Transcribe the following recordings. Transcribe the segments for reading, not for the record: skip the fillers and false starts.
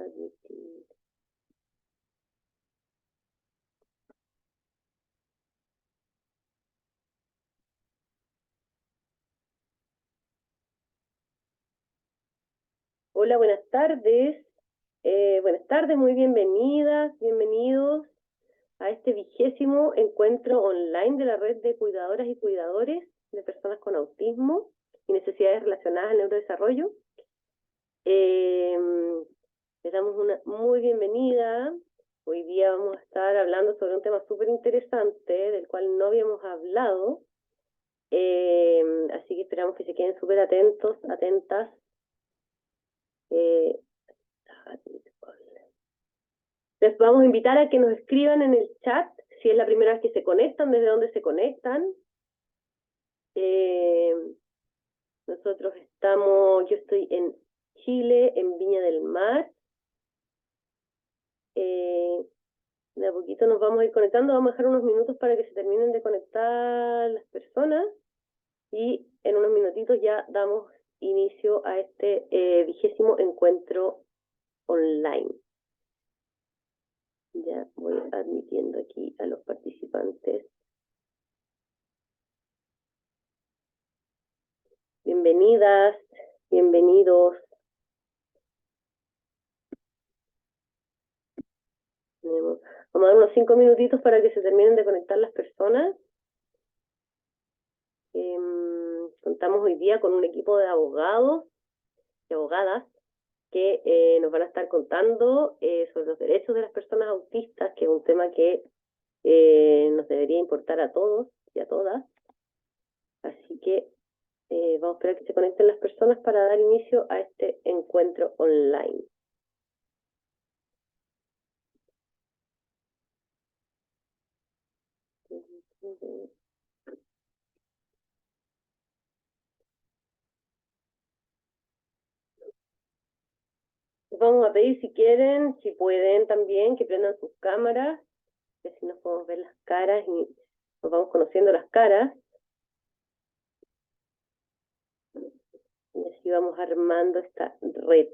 Admitir. Hola, buenas tardes. Buenas tardes, muy bienvenidas, bienvenidos a este 20º encuentro online de la red de cuidadoras y cuidadores de personas con autismo y necesidades relacionadas al neurodesarrollo. Les damos una muy bienvenida. Hoy día vamos a estar hablando sobre un tema súper interesante del cual no habíamos hablado. Así que esperamos que se queden súper atentos, atentas. Les vamos a invitar a que nos escriban en el chat si es la primera vez que se conectan, desde dónde se conectan. Nosotros yo estoy en Chile, en Viña del Mar. De a poquito nos vamos a ir conectando, vamos a dejar unos minutos para que se terminen de conectar las personas y en unos minutitos ya damos inicio a este 20º encuentro online. Ya voy admitiendo aquí a los participantes. Bienvenidas, bienvenidos. Vamos a dar unos 5 minutitos para que se terminen de conectar las personas. Contamos hoy día con un equipo de abogados y abogadas que nos van a estar contando sobre los derechos de las personas autistas, que es un tema que nos debería importar a todos y a todas. Así que vamos a esperar que se conecten las personas para dar inicio a este encuentro online. Les vamos a pedir si quieren, si pueden también, que prendan sus cámaras, que así nos podemos ver las caras y nos vamos conociendo las caras. Y así vamos armando esta red.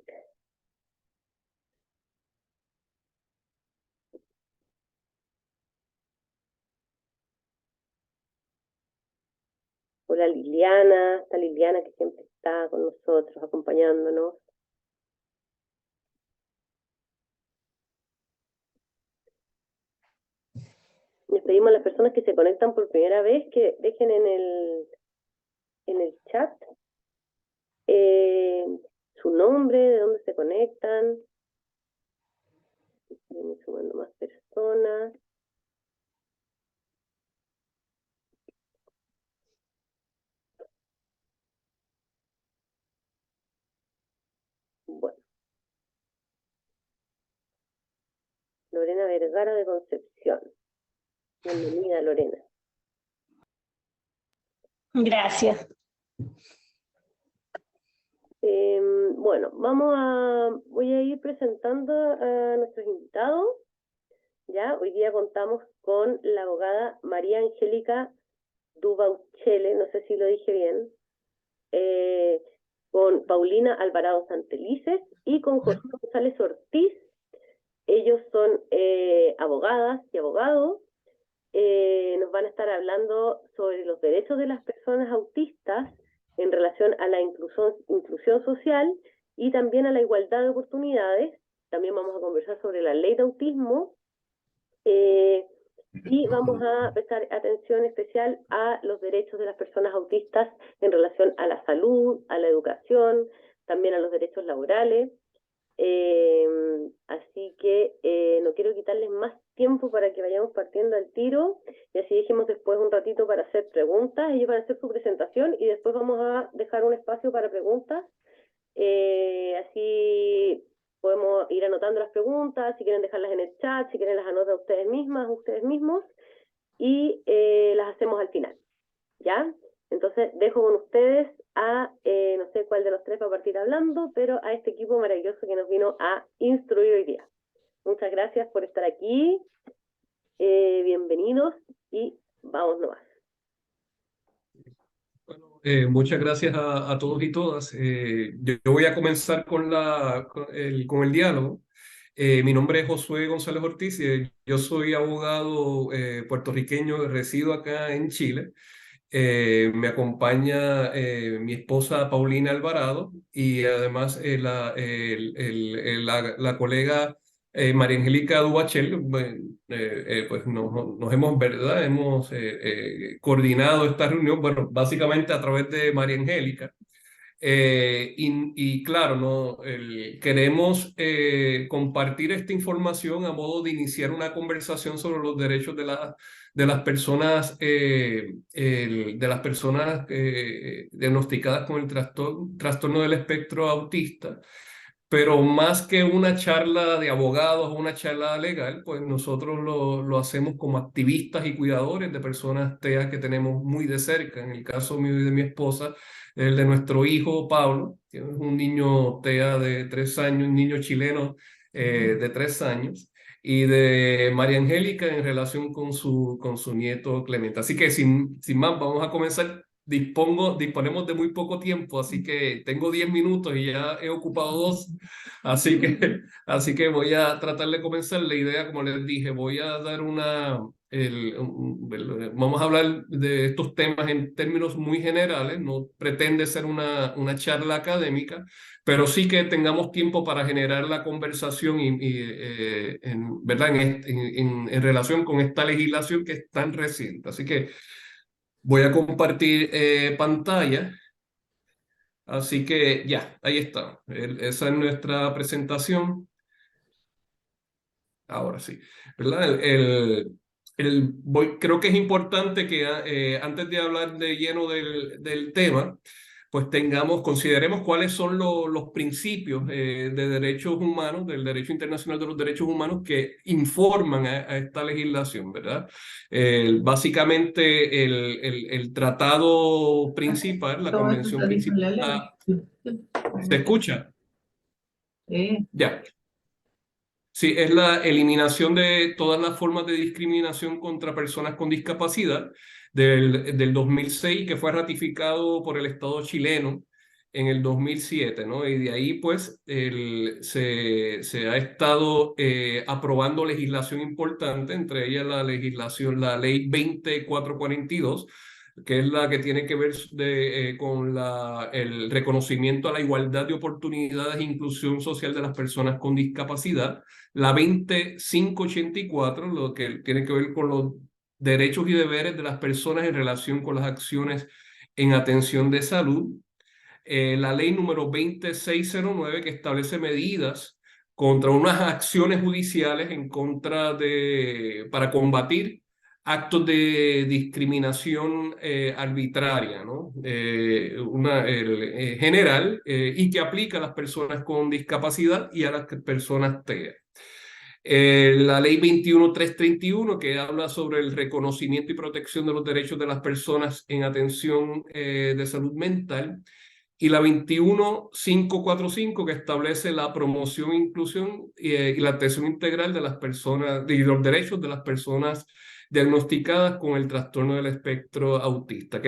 Hola Liliana, está Liliana que siempre está con nosotros, acompañándonos. Les pedimos a las personas que se conectan por primera vez que dejen en el chat su nombre, de dónde se conectan. Estamos sumando más personas. Bueno. Lorena Vergara de Concepción. Bienvenida, Lorena. Gracias. Bueno, voy a ir presentando a nuestros invitados. Ya, hoy día contamos con la abogada María Angélica Dubauchele, no sé si lo dije bien, con Paulina Alvarado Santelices y con José González Ortiz. Ellos son abogadas y abogados. Nos van a estar hablando sobre los derechos de las personas autistas en relación a la inclusión social y también a la igualdad de oportunidades. También vamos a conversar sobre la ley de autismo y vamos a prestar atención especial a los derechos de las personas autistas en relación a la salud, a la educación, también a los derechos laborales. Así que no quiero quitarles más tiempo para que vayamos partiendo al tiro y así dejemos después un ratito para hacer preguntas. Ellos van a hacer su presentación y después vamos a dejar un espacio para preguntas. Así podemos ir anotando las preguntas, si quieren dejarlas en el chat, si quieren las anotan ustedes mismas, ustedes mismos y las hacemos al final, ¿ya? Entonces dejo con ustedes a, no sé cuál de los tres va a partir hablando, pero a este equipo maravilloso que nos vino a instruir hoy día. Muchas gracias por estar aquí, bienvenidos y vamos nomás. Bueno, muchas gracias a todos y todas. Yo voy a comenzar con el diálogo. Mi nombre es Josué González Ortiz y yo soy abogado puertorriqueño, resido acá en Chile. Me acompaña mi esposa Paulina Alvarado y además la colega María Angélica Dubachel. Bueno, pues nos hemos, ¿verdad? Hemos coordinado esta reunión, bueno, básicamente a través de María Angélica. Y claro, no, queremos compartir esta información a modo de iniciar una conversación sobre los derechos de las personas, de las personas diagnosticadas con el trastorno del espectro autista. Pero más que una charla de abogados o una charla legal, pues nosotros lo hacemos como activistas y cuidadores de personas TEA que tenemos muy de cerca. En el caso mío y de mi esposa, el de nuestro hijo Pablo, que es un niño TEA de 3 años, un niño chileno de 3 años, y de María Angélica en relación con su nieto Clemente. Así que sin más, vamos a comenzar. Disponemos de muy poco tiempo, así que tengo 10 minutos y ya he ocupado dos. Así que voy a tratar de comenzar. La idea, como les dije, voy a dar vamos a hablar de estos temas en términos muy generales. No pretende ser una charla académica, pero sí que tengamos tiempo para generar la conversación ¿verdad? En relación con esta legislación que es tan reciente. Así que voy a compartir pantalla. Así que ya, ahí está. Esa es nuestra presentación. Ahora sí, ¿verdad? Creo que es importante que antes de hablar de lleno del tema, pues consideremos cuáles son los principios de derechos humanos, del derecho internacional de los derechos humanos que informan a esta legislación, ¿verdad? Básicamente el tratado principal, la Todo esto convención está principal. disponible. ¿Se escucha? Sí. Ya. Sí, es la eliminación de todas las formas de discriminación contra personas con discapacidad del 2006, que fue ratificado por el Estado chileno en el 2007, ¿no? Y de ahí, pues, se ha estado aprobando legislación importante, entre ellas la ley 20442, que es la que tiene que ver con el reconocimiento a la igualdad de oportunidades e inclusión social de las personas con discapacidad. La 20584, lo que tiene que ver con los derechos y deberes de las personas en relación con las acciones en atención de salud. La ley número 2609, que establece medidas contra unas acciones judiciales para combatir actos de discriminación arbitraria, ¿no? General, y que aplica a las personas con discapacidad y a las personas TEA. La ley 21331, que habla sobre el reconocimiento y protección de los derechos de las personas en atención de salud mental, y la 21545, que establece la promoción, inclusión y la atención integral de las personas y los derechos de las personas diagnosticadas con el trastorno del espectro autista,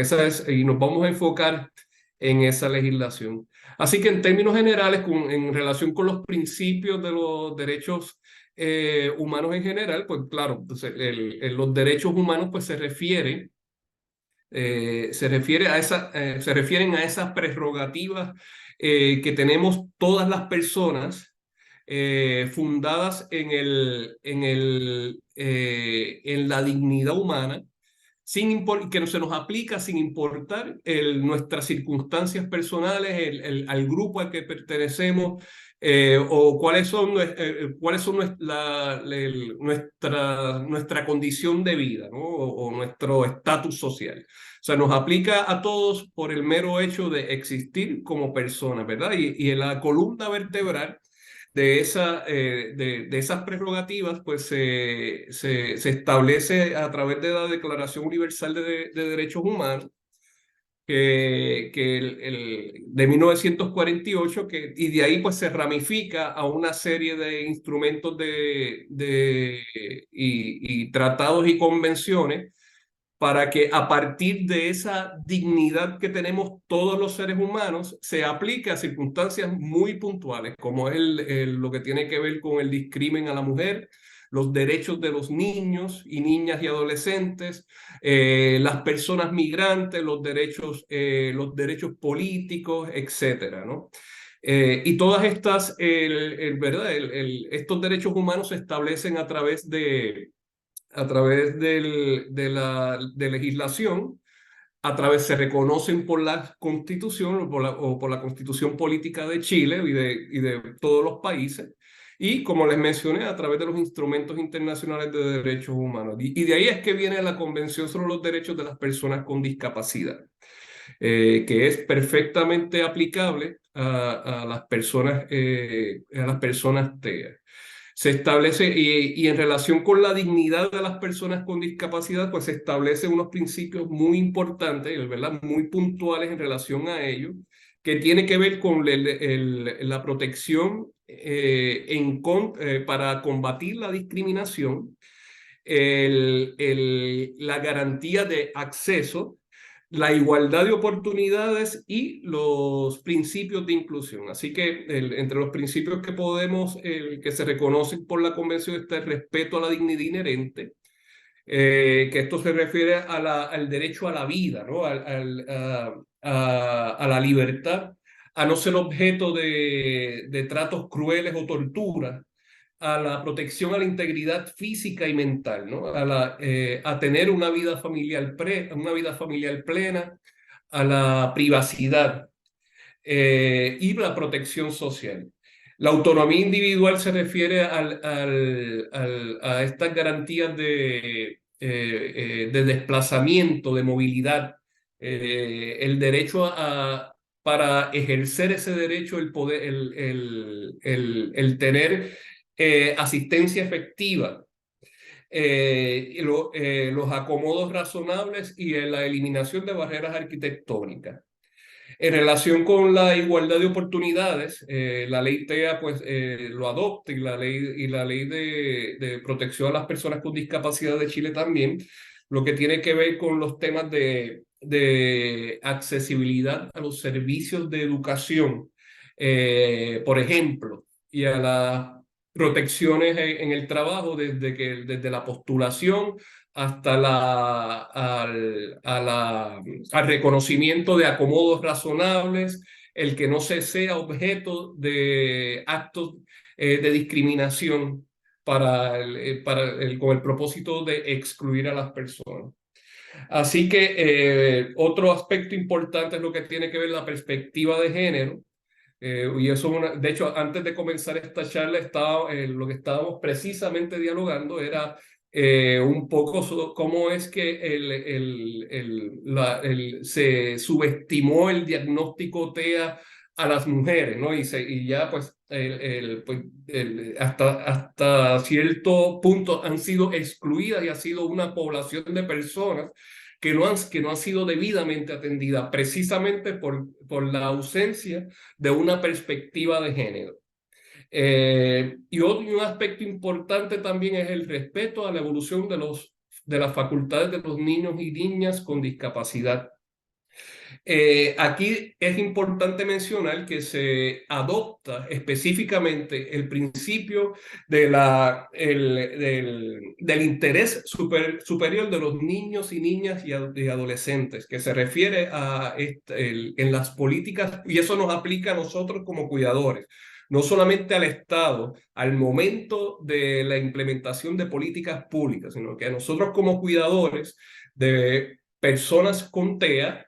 y nos vamos a enfocar en esa legislación. Así que en términos generales, en relación con los principios de los derechos humanos en general, pues claro, pues los derechos humanos pues se refieren se refieren a esas prerrogativas que tenemos todas las personas fundadas en la dignidad humana, que no se nos aplica sin importar nuestras circunstancias personales, al grupo al que pertenecemos, o cuáles son nuestra condición de vida, ¿no? O nuestro estatus social. O sea, nos aplica a todos por el mero hecho de existir como personas, ¿verdad? Y en la columna vertebral de esas prerrogativas, pues se establece a través de la Declaración Universal de Derechos Humanos, de 1948, y de ahí pues se ramifica a una serie de instrumentos y tratados y convenciones para que a partir de esa dignidad que tenemos todos los seres humanos se aplique a circunstancias muy puntuales, como es lo que tiene que ver con el discrimen a la mujer, los derechos de los niños y niñas y adolescentes, las personas migrantes, los derechos políticos, etcétera, ¿no? Y todas estas, ¿verdad? Estos derechos humanos se establecen a través de de legislación, se reconocen por la Constitución o por la Constitución Política de Chile y de todos los países, y como les mencioné, a través de los instrumentos internacionales de derechos humanos. Y de ahí es que viene la Convención sobre los Derechos de las Personas con Discapacidad, que es perfectamente aplicable a las personas TEA. Se establece, y en relación con la dignidad de las personas con discapacidad, pues se establecen unos principios muy importantes, ¿verdad? Muy puntuales en relación a ello, que tiene que ver con la protección para combatir la discriminación, la garantía de acceso, la igualdad de oportunidades y los principios de inclusión. Así que entre los principios que se reconocen por la Convención está el respeto a la dignidad inherente, que esto se refiere al derecho a la vida, ¿no? A la libertad, a no ser objeto de tratos crueles o tortura, a la protección a la integridad física y mental, ¿no? A tener una vida familiar plena, a la privacidad y la protección social. La autonomía individual se refiere a estas garantías de desplazamiento, de movilidad, el derecho para ejercer ese derecho, el poder, el tener asistencia efectiva, los acomodos razonables y la eliminación de barreras arquitectónicas. En relación con la igualdad de oportunidades, la ley TEA pues, lo adopta, y la ley de protección a las personas con discapacidad de Chile también, lo que tiene que ver con los temas de accesibilidad a los servicios de educación, por ejemplo, y a las protecciones en el trabajo desde la postulación hasta al reconocimiento de acomodos razonables, el que no se sea objeto de actos de discriminación con el propósito de excluir a las personas. Así que otro aspecto importante es lo que tiene que ver la perspectiva de género. Y eso, de hecho, antes de comenzar esta charla, lo que estábamos precisamente dialogando era un poco cómo es que se subestimó el diagnóstico TEA a las mujeres, ¿no? Y ya pues, hasta cierto punto han sido excluidas y ha sido una población de personas que no han sido debidamente atendidas precisamente por la ausencia de una perspectiva de género. Y un aspecto importante también es el respeto a la evolución de las facultades de los niños y niñas con discapacidad. Aquí es importante mencionar que se adopta específicamente el principio del interés superior de los niños y niñas y adolescentes, que se refiere en las políticas, y eso nos aplica a nosotros como cuidadores, no solamente al Estado, al momento de la implementación de políticas públicas, sino que a nosotros como cuidadores de personas con TEA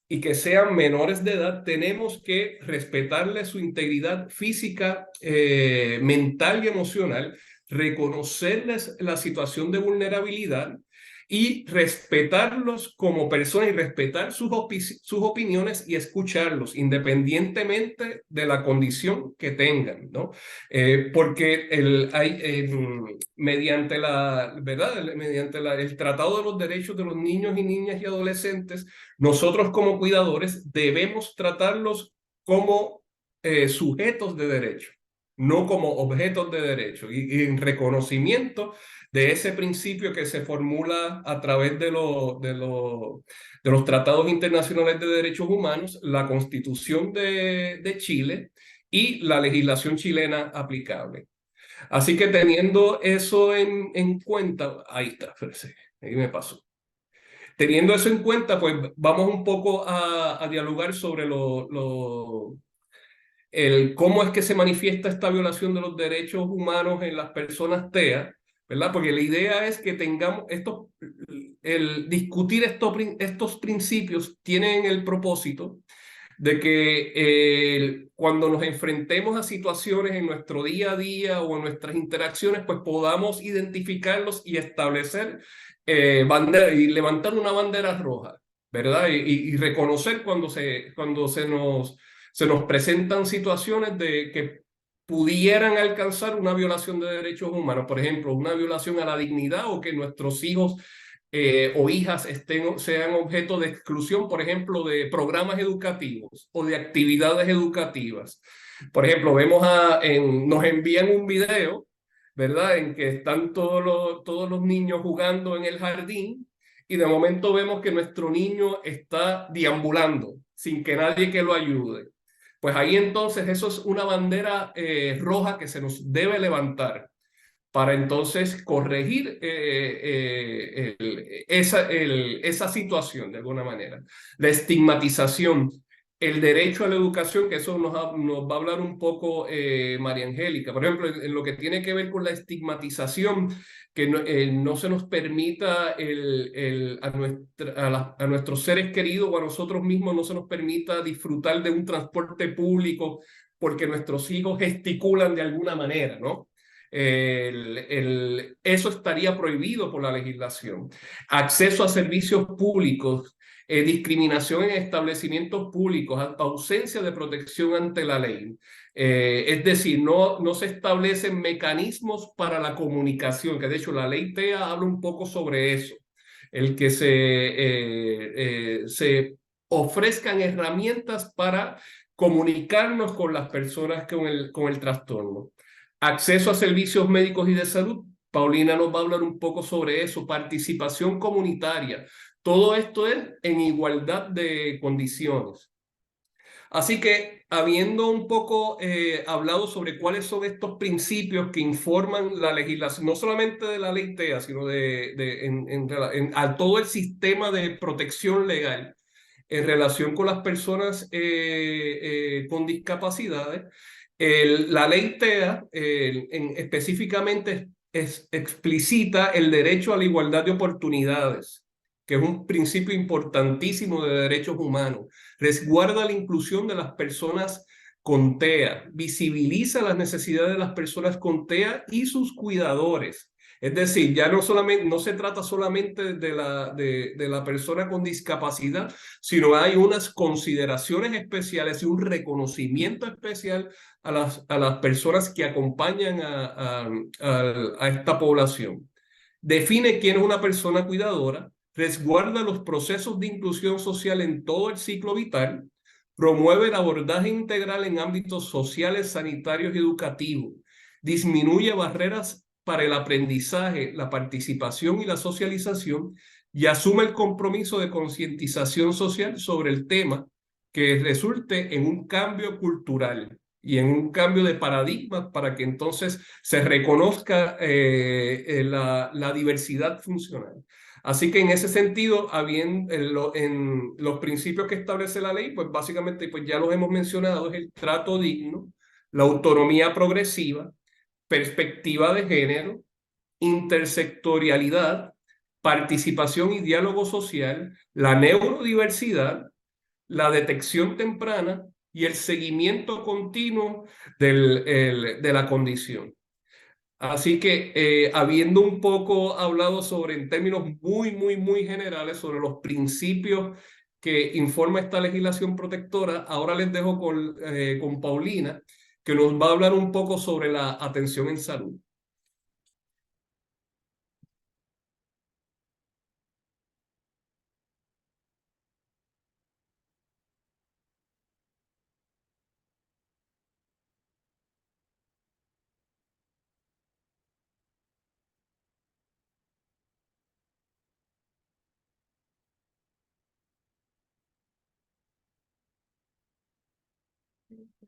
y que sean menores de edad, tenemos que respetarles su integridad física, mental y emocional, reconocerles la situación de vulnerabilidad y respetarlos como personas y respetar sus opiniones y escucharlos independientemente de la condición que tengan, ¿no? Porque mediante el Tratado de los Derechos de los Niños y Niñas y Adolescentes, nosotros como cuidadores debemos tratarlos como sujetos de derecho, no como objetos de derecho, y en reconocimiento de ese principio que se formula a través de los tratados internacionales de derechos humanos, la Constitución de Chile y la legislación chilena aplicable. Así que teniendo eso en cuenta, ahí está, espérese, ahí me pasó. Teniendo eso en cuenta, pues vamos un poco a dialogar sobre cómo es que se manifiesta esta violación de los derechos humanos en las personas TEA, ¿verdad? Porque la idea es que tengamos el discutir estos principios tienen el propósito de que cuando nos enfrentemos a situaciones en nuestro día a día o en nuestras interacciones, pues podamos identificarlos y establecer y levantar una bandera roja, ¿verdad? Y reconocer cuando se nos presentan situaciones de que pudieran alcanzar una violación de derechos humanos, por ejemplo, una violación a la dignidad o que nuestros hijos o hijas sean objeto de exclusión, por ejemplo, de programas educativos o de actividades educativas. Por ejemplo, nos envían un video, ¿verdad? En que están todos los niños jugando en el jardín y de momento vemos que nuestro niño está deambulando sin que nadie que lo ayude. Pues ahí entonces eso es una bandera roja que se nos debe levantar para entonces corregir esa situación de alguna manera. La estigmatización, el derecho a la educación, que eso nos va a hablar un poco María Angélica. Por ejemplo, en lo que tiene que ver con la estigmatización, que no se nos permita a nuestros seres queridos o a nosotros mismos no se nos permita disfrutar de un transporte público porque nuestros hijos gesticulan de alguna manera, ¿no? Eso estaría prohibido por la legislación. Acceso a servicios públicos, discriminación en establecimientos públicos, ausencia de protección ante la ley. Es decir, no se establecen mecanismos para la comunicación, que de hecho la ley TEA habla un poco sobre eso, el que se ofrezcan herramientas para comunicarnos con las personas con el trastorno. Acceso a servicios médicos y de salud. Paulina nos va a hablar un poco sobre eso. Participación comunitaria. Todo esto es en igualdad de condiciones. Así que, habiendo un poco hablado sobre cuáles son estos principios que informan la legislación, no solamente de la ley TEA, sino a todo el sistema de protección legal en relación con las personas con discapacidades, la ley TEA específicamente explicita el derecho a la igualdad de oportunidades, que es un principio importantísimo de derechos humanos. Resguarda la inclusión de las personas con TEA, visibiliza las necesidades de las personas con TEA y sus cuidadores. Es decir, ya no se trata solamente de la persona con discapacidad, sino hay unas consideraciones especiales y un reconocimiento especial a las personas que acompañan a esta población. Define quién es una persona cuidadora, resguarda los procesos de inclusión social en todo el ciclo vital, promueve el abordaje integral en ámbitos sociales, sanitarios y educativos, disminuye barreras para el aprendizaje, la participación y la socialización y asume el compromiso de concientización social sobre el tema que resulte en un cambio cultural y en un cambio de paradigma para que entonces se reconozca la diversidad funcional. Así que en ese sentido, en los principios que establece la ley, pues básicamente pues ya los hemos mencionado, es el trato digno, la autonomía progresiva, perspectiva de género, intersectorialidad, participación y diálogo social, la neurodiversidad, la detección temprana y el seguimiento continuo de la condición. Así que habiendo un poco hablado sobre, en términos muy generales, sobre los principios que informa esta legislación protectora, ahora les dejo con Paulina, que nos va a hablar un poco sobre la atención en salud.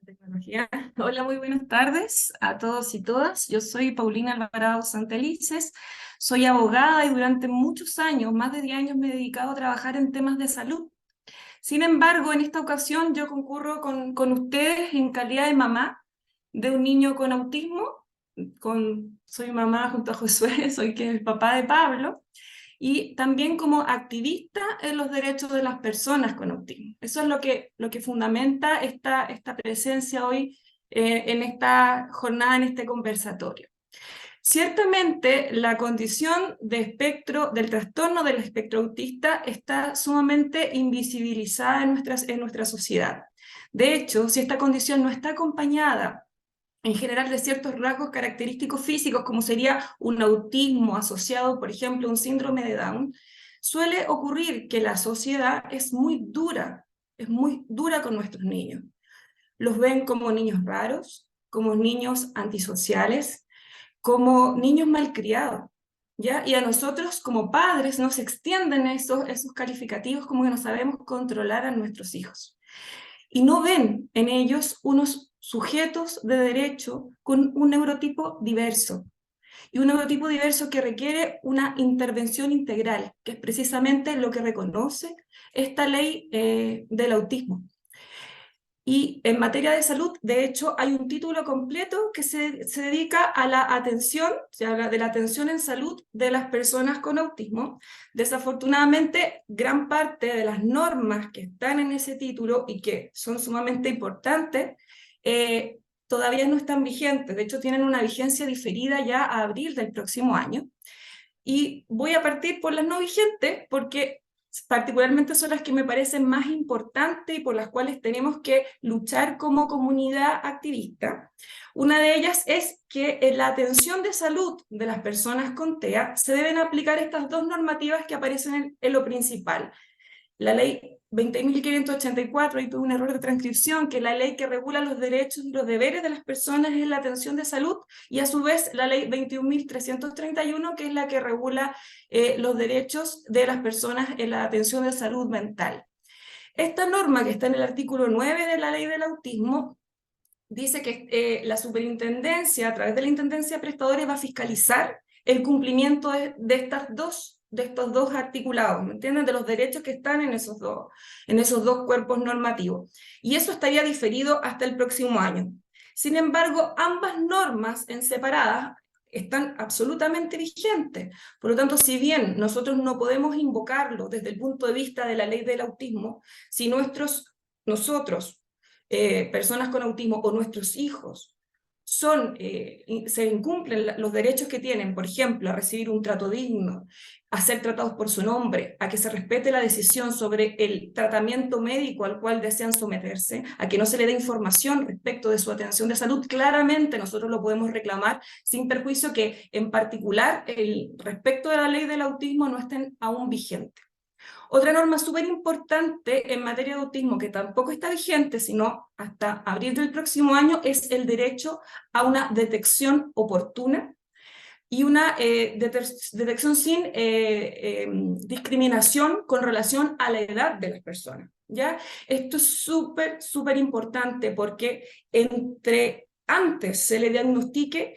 Tecnología. Hola, muy buenas tardes a todos y todas. Yo soy Paulina Alvarado Santelices, soy abogada y durante muchos años, más de 10 años, me he dedicado a trabajar en temas de salud. Sin embargo, en esta ocasión yo concurro con ustedes en calidad de mamá de un niño con autismo. Soy mamá junto a Josué, soy que el papá de Pablo, y también como activista en los derechos de las personas con autismo. Eso es lo que fundamenta esta presencia hoy en esta jornada, en este conversatorio. Ciertamente, la condición de espectro, del trastorno del espectro autista está sumamente invisibilizada en nuestra sociedad. De hecho, si esta condición no está acompañada en general de ciertos rasgos característicos físicos, como sería un autismo asociado, por ejemplo, a un síndrome de Down, suele ocurrir que la sociedad es muy dura con nuestros niños. Los ven como niños raros, como niños antisociales, como niños malcriados, ¿ya? Y a nosotros como padres nos extienden esos calificativos como que no sabemos controlar a nuestros hijos. Y no ven en ellos unos sujetos de derecho con un neurotipo diverso, y un neurotipo diverso que requiere una intervención integral, que es precisamente lo que reconoce esta ley del autismo. Y en materia de salud, de hecho, hay un título completo que se dedica a la atención, se habla de la atención en salud de las personas con autismo. Desafortunadamente, gran parte de las normas que están en ese título y que son sumamente importantes, todavía no están vigentes. De hecho, tienen una vigencia diferida ya a abril del próximo año. Y voy a partir por las no vigentes, porque particularmente son las que me parecen más importantes y por las cuales tenemos que luchar como comunidad activista. Una de ellas es que en la atención de salud de las personas con TEA se deben aplicar estas dos normativas que aparecen en lo principal. La ley 20.584, ahí tuve un error de transcripción, que es la ley que regula los derechos y los deberes de las personas en la atención de salud, y a su vez la ley 21.331, que es la que regula los derechos de las personas en la atención de salud mental. Esta norma, que está en el artículo 9 de la ley del autismo, dice que la superintendencia, a través de la intendencia de prestadores, va a fiscalizar el cumplimiento de estos dos articulados, ¿me entienden? De los derechos que están en esos dos cuerpos normativos. Y eso estaría diferido hasta el próximo año. Sin embargo, ambas normas en separadas están absolutamente vigentes. Por lo tanto, si bien nosotros no podemos invocarlo desde el punto de vista de la ley del autismo, si nosotros, personas con autismo o nuestros hijos, se incumplen los derechos que tienen, por ejemplo, a recibir un trato digno, a ser tratados por su nombre, a que se respete la decisión sobre el tratamiento médico al cual desean someterse, a que no se le dé información respecto de su atención de salud, claramente nosotros lo podemos reclamar sin perjuicio que, en particular, respecto de la ley del autismo no estén aún vigentes. Otra norma súper importante en materia de autismo que tampoco está vigente, sino hasta abril del próximo año, es el derecho a una detección oportuna y una detección sin discriminación con relación a la edad de las personas, ¿ya? Esto es súper importante porque antes se le diagnostique,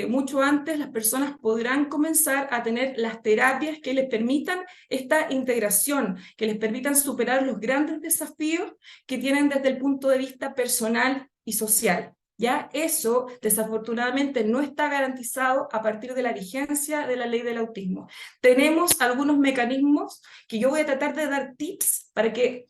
mucho antes las personas podrán comenzar a tener las terapias que les permitan esta integración, que les permitan superar los grandes desafíos que tienen desde el punto de vista personal y social. ¿Ya? Eso, desafortunadamente, no está garantizado a partir de la vigencia de la ley del autismo. Tenemos algunos mecanismos que yo voy a tratar de dar tips para que,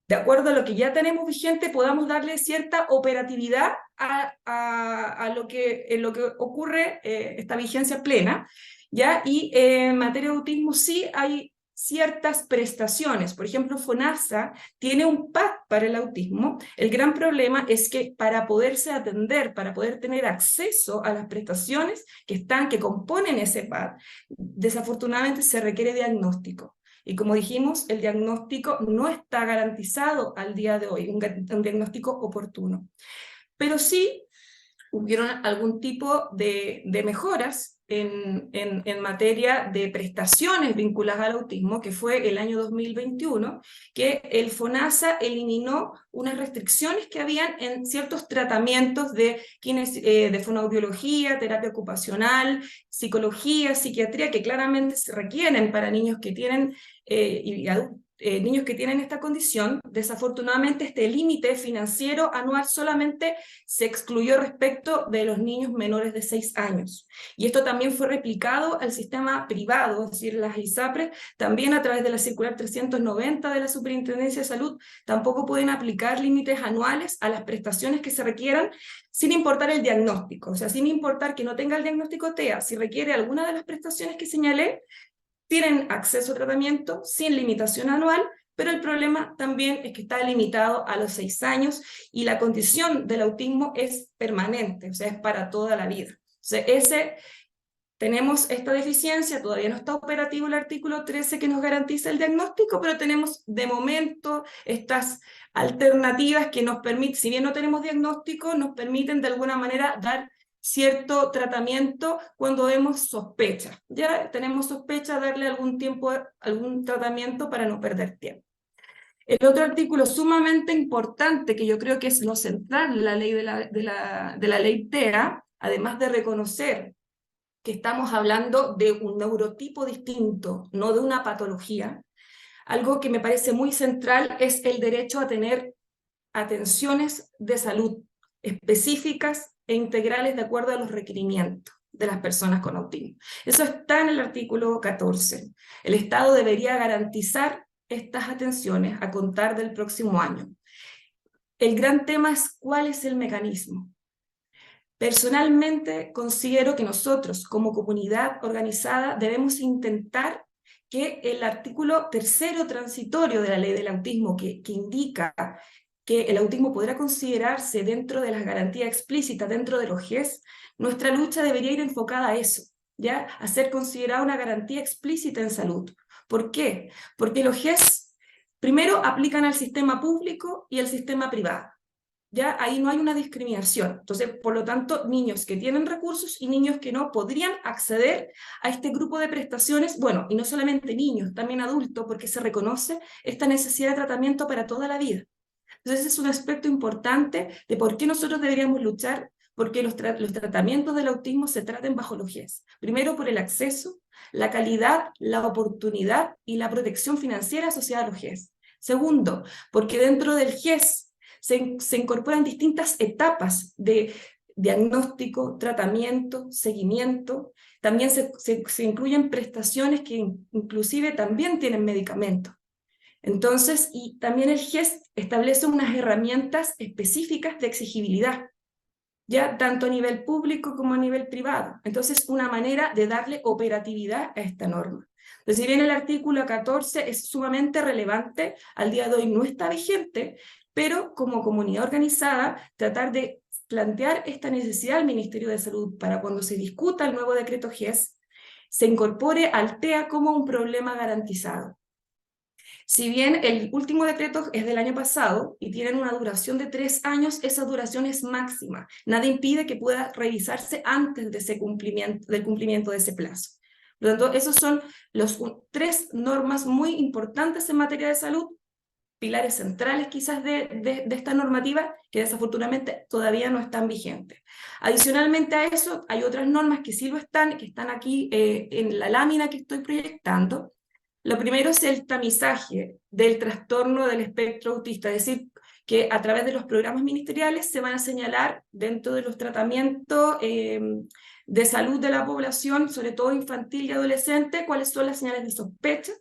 de acuerdo a lo que ya tenemos vigente, podamos darle cierta operatividad en lo que ocurre esta vigencia plena, ¿ya? Y en materia de autismo sí hay ciertas prestaciones. Por ejemplo, FONASA tiene un PAD para el autismo. El gran problema es que para poderse atender, para poder tener acceso a las prestaciones que componen ese PAD, desafortunadamente se requiere diagnóstico. Y como dijimos, el diagnóstico no está garantizado al día de hoy, un diagnóstico oportuno. Pero sí hubieron algún tipo de mejoras en materia de prestaciones vinculadas al autismo, que fue el año 2021, que el FONASA eliminó unas restricciones que habían en ciertos tratamientos de fonoaudiología, terapia ocupacional, psicología, psiquiatría, que claramente se requieren para niños que tienen niños que tienen esta condición. Desafortunadamente este límite financiero anual solamente se excluyó respecto de los niños menores de 6 años. Y esto también fue replicado al sistema privado, es decir, las ISAPRES, también a través de la circular 390 de la Superintendencia de Salud, tampoco pueden aplicar límites anuales a las prestaciones que se requieran, sin importar el diagnóstico, o sea, sin importar que no tenga el diagnóstico TEA, si requiere alguna de las prestaciones que señalé, tienen acceso a tratamiento sin limitación anual, pero el problema también es que está limitado a los 6 años y la condición del autismo es permanente, o sea, es para toda la vida. O sea, tenemos esta deficiencia, todavía no está operativo el artículo 13 que nos garantiza el diagnóstico, pero tenemos de momento estas alternativas que nos permiten, si bien no tenemos diagnóstico, nos permiten de alguna manera dar cierto tratamiento cuando vemos sospecha. Ya tenemos sospecha, darle algún tratamiento para no perder tiempo. El otro artículo sumamente importante, que yo creo que es lo central de la ley de la ley TEA, además de reconocer que estamos hablando de un neurotipo distinto, no de una patología, algo que me parece muy central es el derecho a tener atenciones de salud específicas e integrales de acuerdo a los requerimientos de las personas con autismo. Eso está en el artículo 14. El Estado debería garantizar estas atenciones a contar del próximo año. El gran tema es cuál es el mecanismo. Personalmente considero que nosotros, como comunidad organizada, debemos intentar que el artículo 3º transitorio de la ley del autismo, que indica que el autismo podrá considerarse dentro de las garantías explícitas, dentro de los GES, nuestra lucha debería ir enfocada a eso, ¿ya? A ser considerada una garantía explícita en salud. ¿Por qué? Porque los GES primero aplican al sistema público y al sistema privado. Ya ahí no hay una discriminación. Entonces, por lo tanto, niños que tienen recursos y niños que no podrían acceder a este grupo de prestaciones, bueno, y no solamente niños, también adultos, porque se reconoce esta necesidad de tratamiento para toda la vida. Entonces, ese es un aspecto importante de por qué nosotros deberíamos luchar porque los tratamientos del autismo se traten bajo los GES. Primero, por el acceso, la calidad, la oportunidad y la protección financiera asociada a los GES. Segundo, porque dentro del GES se incorporan distintas etapas de diagnóstico, tratamiento, seguimiento. También se incluyen prestaciones que inclusive también tienen medicamentos. Entonces, y también el GES establece unas herramientas específicas de exigibilidad, ya tanto a nivel público como a nivel privado. Entonces, una manera de darle operatividad a esta norma. Entonces, si bien el artículo 14 es sumamente relevante, al día de hoy no está vigente, pero como comunidad organizada, tratar de plantear esta necesidad al Ministerio de Salud para cuando se discuta el nuevo decreto GES, se incorpore al TEA como un problema garantizado. Si bien el último decreto es del año pasado y tienen una duración de 3 años, esa duración es máxima. Nada impide que pueda revisarse antes de del cumplimiento de ese plazo. Por lo tanto, esos son los 3 normas muy importantes en materia de salud, pilares centrales quizás de esta normativa que desafortunadamente todavía no están vigentes. Adicionalmente a eso, hay otras normas que sí lo están, que están aquí en la lámina que estoy proyectando. Lo primero es el tamizaje del trastorno del espectro autista, es decir, que a través de los programas ministeriales se van a señalar dentro de los tratamientos de salud de la población, sobre todo infantil y adolescente, cuáles son las señales de sospecha.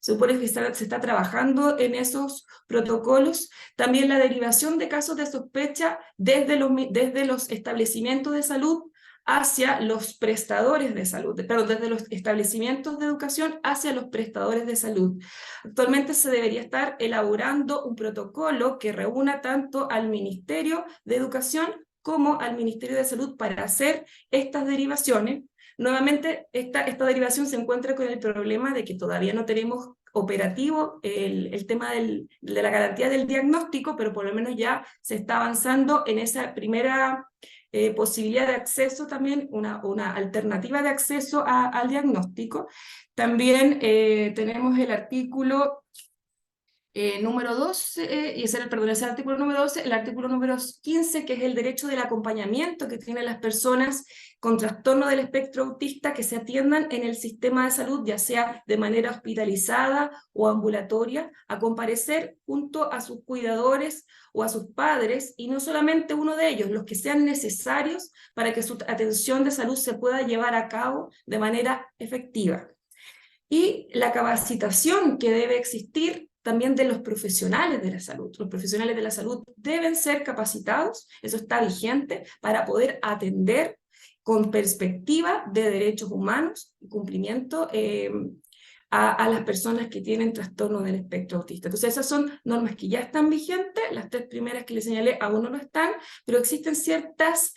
Se supone que se está trabajando en esos protocolos. También la derivación de casos de sospecha desde los establecimientos de salud hacia los prestadores de salud, perdón, desde los establecimientos de educación hacia los prestadores de salud. Actualmente se debería estar elaborando un protocolo que reúna tanto al Ministerio de Educación como al Ministerio de Salud para hacer estas derivaciones. Nuevamente, esta derivación se encuentra con el problema de que todavía no tenemos operativo el tema de la garantía del diagnóstico, pero por lo menos ya se está avanzando en esa primera posibilidad de acceso también, una alternativa de acceso al diagnóstico. También tenemos el artículo número 12, y ese es el artículo número 12, el artículo número 15, que es el derecho del acompañamiento que tienen las personas con trastorno del espectro autista que se atiendan en el sistema de salud, ya sea de manera hospitalizada o ambulatoria, a comparecer junto a sus cuidadores o a sus padres, y no solamente uno de ellos, los que sean necesarios para que su atención de salud se pueda llevar a cabo de manera efectiva. Y la capacitación que debe existir también de los profesionales de la salud. Los profesionales de la salud deben ser capacitados, eso está vigente, para poder atender con perspectiva de derechos humanos y cumplimiento a las personas que tienen trastorno del espectro autista. Entonces esas son normas que ya están vigentes, las 3 primeras que les señalé aún no lo están, pero existen ciertas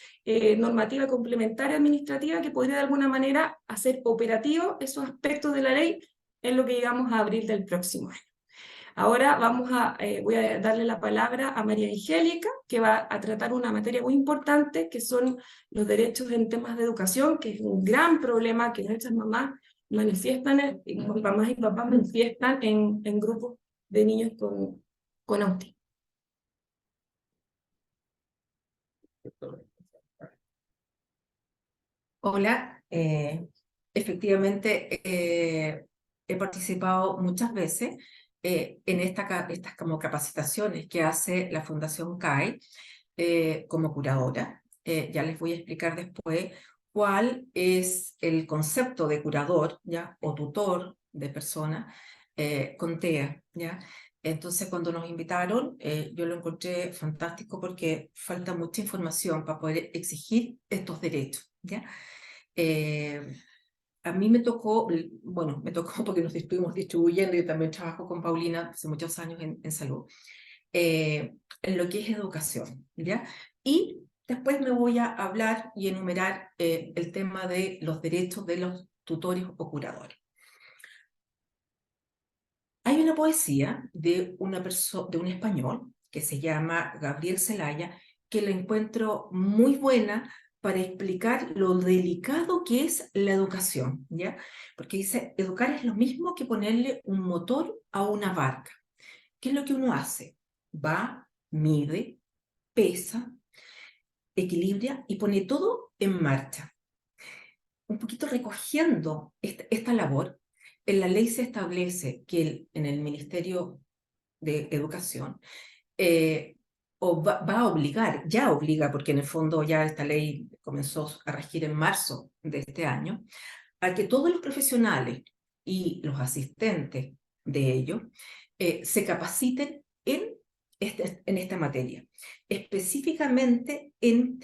normativas complementarias administrativas que podría de alguna manera hacer operativo esos aspectos de la ley en lo que llegamos a abril del próximo año. Ahora voy a darle la palabra a María Angélica, que va a tratar una materia muy importante, que son los derechos en temas de educación, que es un gran problema que nuestras mamás manifiestan, mamás y papás manifiestan en grupos de niños con autismo. Hola, efectivamente he participado muchas veces en estas como capacitaciones que hace la Fundación CAI como curadora. Ya les voy a explicar después cuál es el concepto de curador, ¿ya? O tutor de persona con TEA, ¿ya? Entonces, cuando nos invitaron, yo lo encontré fantástico porque falta mucha información para poder exigir estos derechos, ¿ya? A mí me tocó porque nos estuvimos distribuyendo, y también trabajo con Paulina hace muchos años en salud, en lo que es educación, ¿ya? Y después me voy a hablar y enumerar el tema de los derechos de los tutores o curadores. Hay una poesía de un español que se llama Gabriel Celaya, que la encuentro muy buena para explicar lo delicado que es la educación, ¿ya? Porque dice, educar es lo mismo que ponerle un motor a una barca. ¿Qué es lo que uno hace? Va, mide, pesa, equilibra y pone todo en marcha. Un poquito recogiendo esta labor, en la ley se establece que en el Ministerio de Educación va a obligar, ya obliga, porque en el fondo ya esta ley comenzó a regir en marzo de este año, a que todos los profesionales y los asistentes de ellos se capaciten en esta materia, específicamente en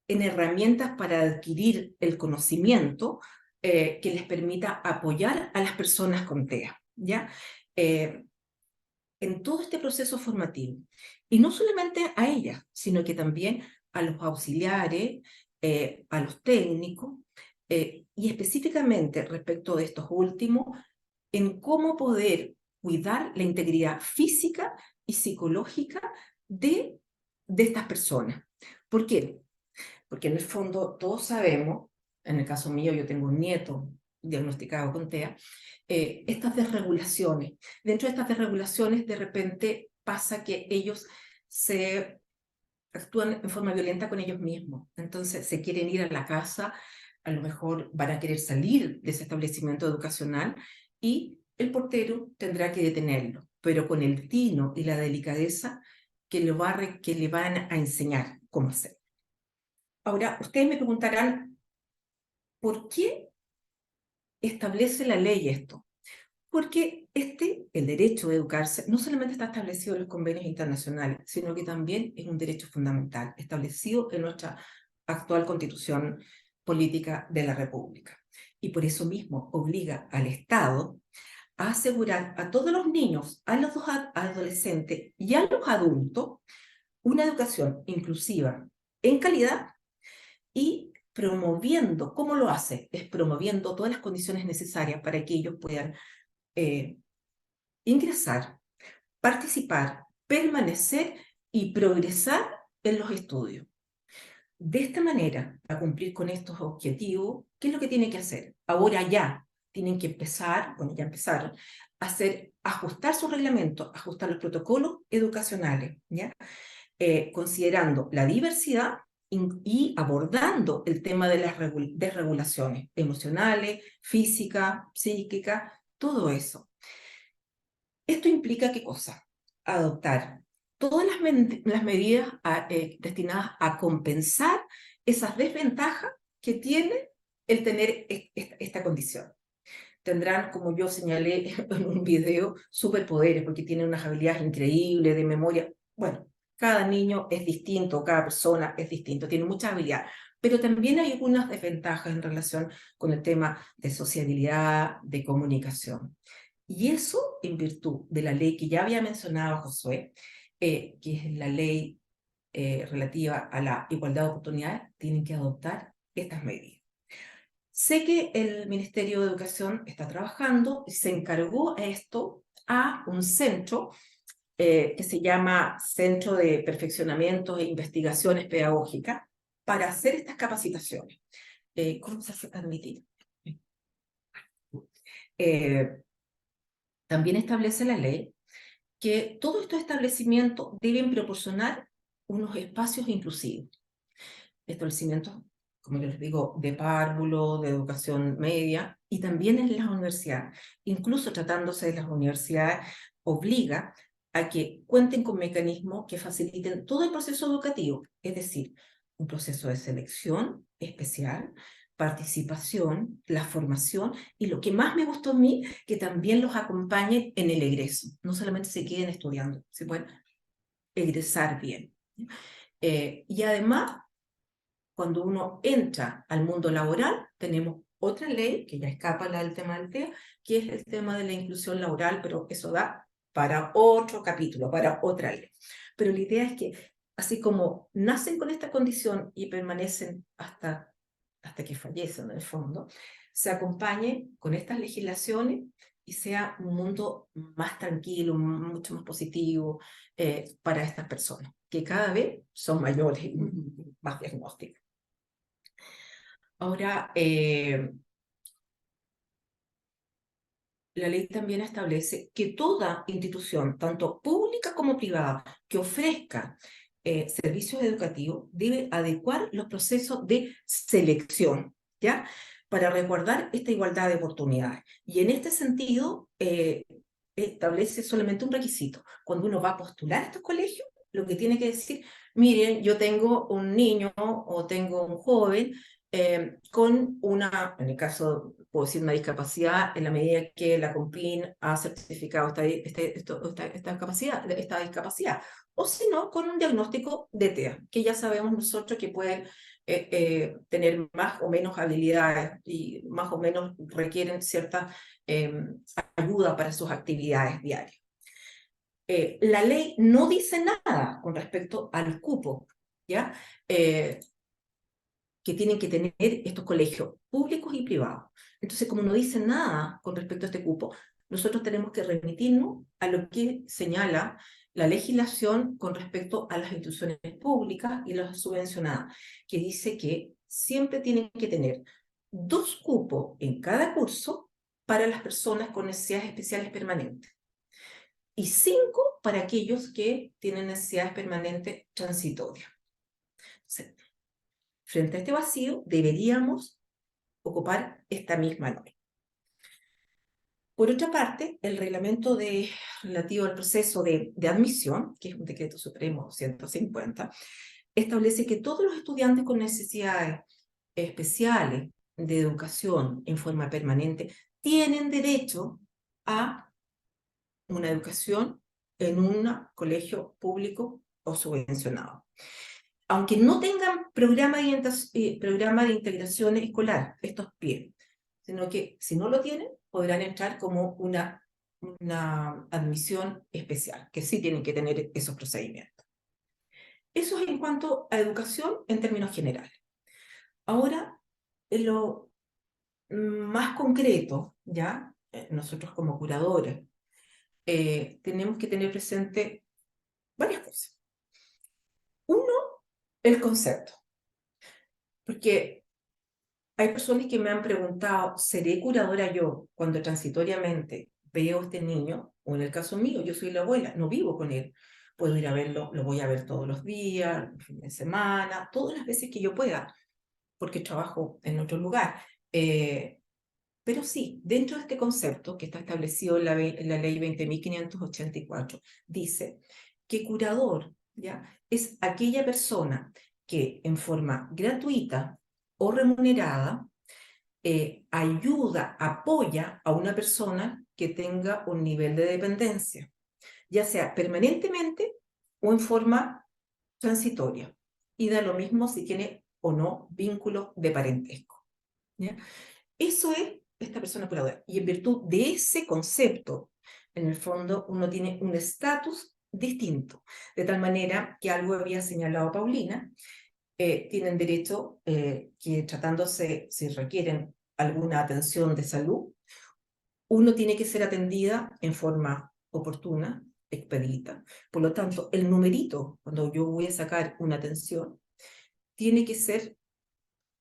herramientas para adquirir el conocimiento que les permita apoyar a las personas con TEA, ¿ya? En todo este proceso formativo. Y no solamente a ellas, sino que también a los auxiliares, a los técnicos, y específicamente respecto de estos últimos, en cómo poder cuidar la integridad física y psicológica de estas personas. ¿Por qué? Porque en el fondo todos sabemos, en el caso mío yo tengo un nieto diagnosticado con TEA, estas desregulaciones. Dentro de estas desregulaciones de repente pasa que ellos se actúan en forma violenta con ellos mismos. Entonces se quieren ir a la casa, a lo mejor van a querer salir de ese establecimiento educacional y el portero tendrá que detenerlo, pero con el tino y la delicadeza que le van a enseñar cómo hacer. Ahora, ustedes me preguntarán, ¿por qué establece la ley esto? Porque el derecho a educarse, no solamente está establecido en los convenios internacionales, sino que también es un derecho fundamental, establecido en nuestra actual Constitución Política de la República. Y por eso mismo obliga al Estado a asegurar a todos los niños, a los adolescentes y a los adultos una educación inclusiva en calidad y promoviendo, ¿cómo lo hace? Es promoviendo todas las condiciones necesarias para que ellos puedan ingresar, participar, permanecer y progresar en los estudios. De esta manera, para cumplir con estos objetivos, ¿qué es lo que tiene que hacer? Ahora ya tienen que empezar, bueno, ya empezaron, a ajustar sus reglamentos, ajustar los protocolos educacionales, ¿ya? Considerando la diversidad y abordando el tema de las desregulaciones emocionales, físicas, psíquicas, todo eso. Esto implica ¿qué cosa? Adoptar todas las medidas destinadas a compensar esas desventajas que tiene el tener esta condición. Tendrán, como yo señalé en un video, superpoderes, porque tienen unas habilidades increíbles de memoria. Bueno, cada niño es distinto, cada persona es distinto, tiene muchas habilidades, pero también hay algunas desventajas en relación con el tema de sociabilidad, de comunicación. Y eso en virtud de la ley que ya había mencionado Josué, que es la ley relativa a la igualdad de oportunidades, tienen que adoptar estas medidas. Sé que el Ministerio de Educación está trabajando y se encargó a un centro que se llama Centro de Perfeccionamiento e Investigaciones Pedagógicas para hacer estas capacitaciones. ¿Cómo se hace transmitir? También establece la ley que todos estos establecimientos deben proporcionar unos espacios inclusivos. Establecimientos, como les digo, de párvulo, de educación media, y también en las universidades. Incluso tratándose de las universidades, obliga a que cuenten con mecanismos que faciliten todo el proceso educativo, es decir, un proceso de selección especial, participación, la formación, y lo que más me gustó a mí, que también los acompañen en el egreso. No solamente se queden estudiando, se pueden egresar bien. Y además, cuando uno entra al mundo laboral, tenemos otra ley, que ya escapa del tema del TEA, que es el tema de la inclusión laboral, pero eso da para otro capítulo, para otra ley. Pero la idea es que, así como nacen con esta condición y permanecen hasta que fallecen en el fondo, se acompañe con estas legislaciones y sea un mundo más tranquilo, mucho más positivo para estas personas, que cada vez son mayores y más diagnósticas. Ahora, la ley también establece que toda institución, tanto pública como privada, que ofrezca servicios educativos, debe adecuar los procesos de selección, ¿ya? Para resguardar esta igualdad de oportunidades. Y en este sentido, establece solamente un requisito. Cuando uno va a postular a estos colegios, lo que tiene que decir, miren, yo tengo un niño o tengo un joven con una, en el caso, puedo decir una discapacidad, en la medida que la COMPIN ha certificado esta discapacidad, o si no, con un diagnóstico de TEA, que ya sabemos nosotros que pueden tener más o menos habilidades y más o menos requieren cierta ayuda para sus actividades diarias. La ley no dice nada con respecto al cupo, ¿ya? Que tienen que tener estos colegios públicos y privados. Entonces, como no dice nada con respecto a este cupo, nosotros tenemos que remitirnos a lo que señala la legislación con respecto a las instituciones públicas y las subvencionadas, que dice que siempre tienen que tener 2 cupos en cada curso para las personas con necesidades especiales permanentes y 5 para aquellos que tienen necesidades permanentes transitorias. Entonces, frente a este vacío, deberíamos ocupar esta misma norma. Por otra parte, el reglamento relativo al proceso de admisión, que es un decreto supremo 150, establece que todos los estudiantes con necesidades especiales de educación en forma permanente tienen derecho a una educación en un colegio público o subvencionado. Aunque no tengan programa de integración escolar, estos PIE, sino que si no lo tienen, podrán entrar como una admisión especial, que sí tienen que tener esos procedimientos. Eso es en cuanto a educación en términos generales. Ahora, en lo más concreto, ¿ya? Nosotros como curadores, tenemos que tener presente varias cosas. Uno El concepto. Porque hay personas que me han preguntado, ¿seré curadora yo cuando transitoriamente veo a este niño? O en el caso mío, yo soy la abuela, no vivo con él. Puedo ir a verlo, lo voy a ver todos los días, el fin de semana, todas las veces que yo pueda, porque trabajo en otro lugar. Pero sí, dentro de este concepto que está establecido en la ley 20.584, dice que curador, ¿ya?, es aquella persona que en forma gratuita o remunerada ayuda, apoya a una persona que tenga un nivel de dependencia, ya sea permanentemente o en forma transitoria. Y da lo mismo si tiene o no vínculos de parentesco, ¿ya? Eso es esta persona curadora. Y en virtud de ese concepto, en el fondo, uno tiene un estatus distinto. De tal manera que algo había señalado Paulina, tienen derecho que tratándose, si requieren alguna atención de salud, uno tiene que ser atendida en forma oportuna, expedita. Por lo tanto, el numerito, cuando yo voy a sacar una atención, tiene que ser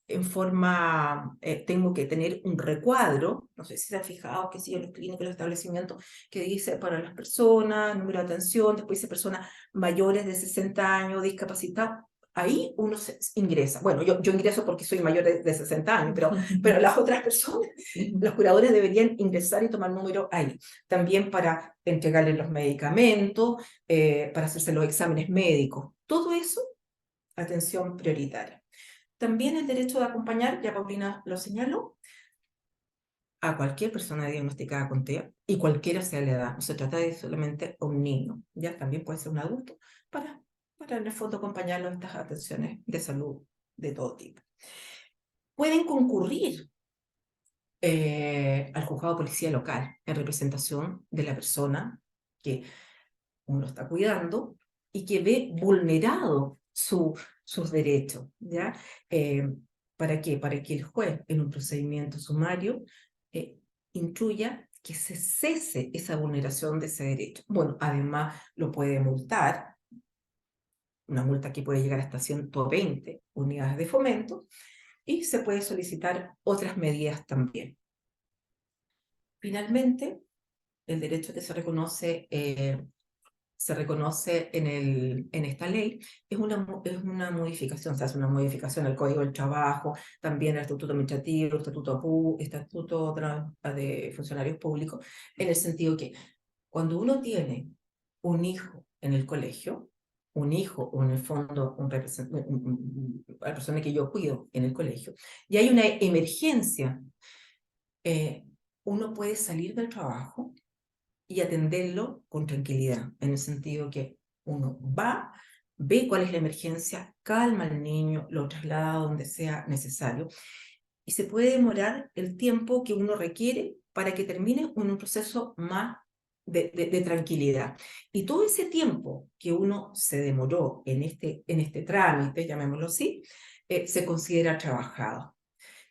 en forma, tengo que tener un recuadro, no sé si se han fijado que sí en los clínicos, los establecimientos, que dice para las personas, número de atención, después dice personas mayores de 60 años, discapacitadas, ahí uno ingresa. Bueno, yo ingreso porque soy mayor de 60 años, pero las otras personas, los curadores deberían ingresar y tomar número ahí. También para entregarles los medicamentos, para hacerse los exámenes médicos. Todo eso, atención prioritaria. También el derecho de acompañar, ya Paulina lo señaló, a cualquier persona diagnosticada con TEA, y cualquiera sea la edad. No se trata de solamente un niño, ya también puede ser un adulto, para en el fondo acompañarlo en estas atenciones de salud de todo tipo. Pueden concurrir al juzgado de policía local en representación de la persona que uno está cuidando y que ve vulnerado sus derechos, ¿ya? ¿Para qué? Para que el juez, en un procedimiento sumario, instruya que se cese esa vulneración de ese derecho. Bueno, además lo puede multar, una multa que puede llegar hasta 120 unidades de fomento, y se puede solicitar otras medidas también. Finalmente, el derecho que se reconoce en esta ley es una modificación, se hace una modificación al Código del Trabajo, también al Estatuto Administrativo, Estatuto de Funcionarios Públicos, en el sentido que cuando uno tiene un hijo en el colegio, un hijo o en el fondo la persona que yo cuido en el colegio, y hay una emergencia, uno puede salir del trabajo y atenderlo con tranquilidad, en el sentido que uno va, ve cuál es la emergencia, calma al niño, lo traslada donde sea necesario, y se puede demorar el tiempo que uno requiere para que termine en un proceso más de tranquilidad. Y todo ese tiempo que uno se demoró en este trámite, llamémoslo así, se considera trabajado.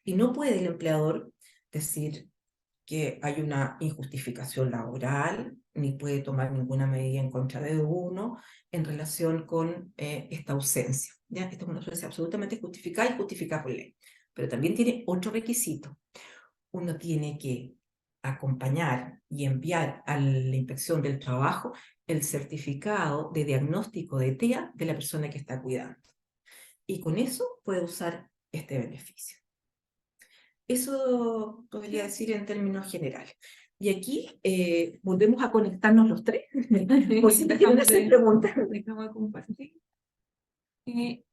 Y no puede el empleador decir que hay una injustificación laboral, ni puede tomar ninguna medida en contra de uno en relación con esta ausencia, ¿ya? Esta es una ausencia absolutamente justificada y justificada por ley. Pero también tiene otro requisito. Uno tiene que acompañar y enviar a la Inspección del Trabajo el certificado de diagnóstico de TEA de la persona que está cuidando. Y con eso puede usar este beneficio. Eso podría decir en términos generales. Y aquí volvemos a conectarnos los tres, por si te quieren hacer preguntas. Déjame compartir. Y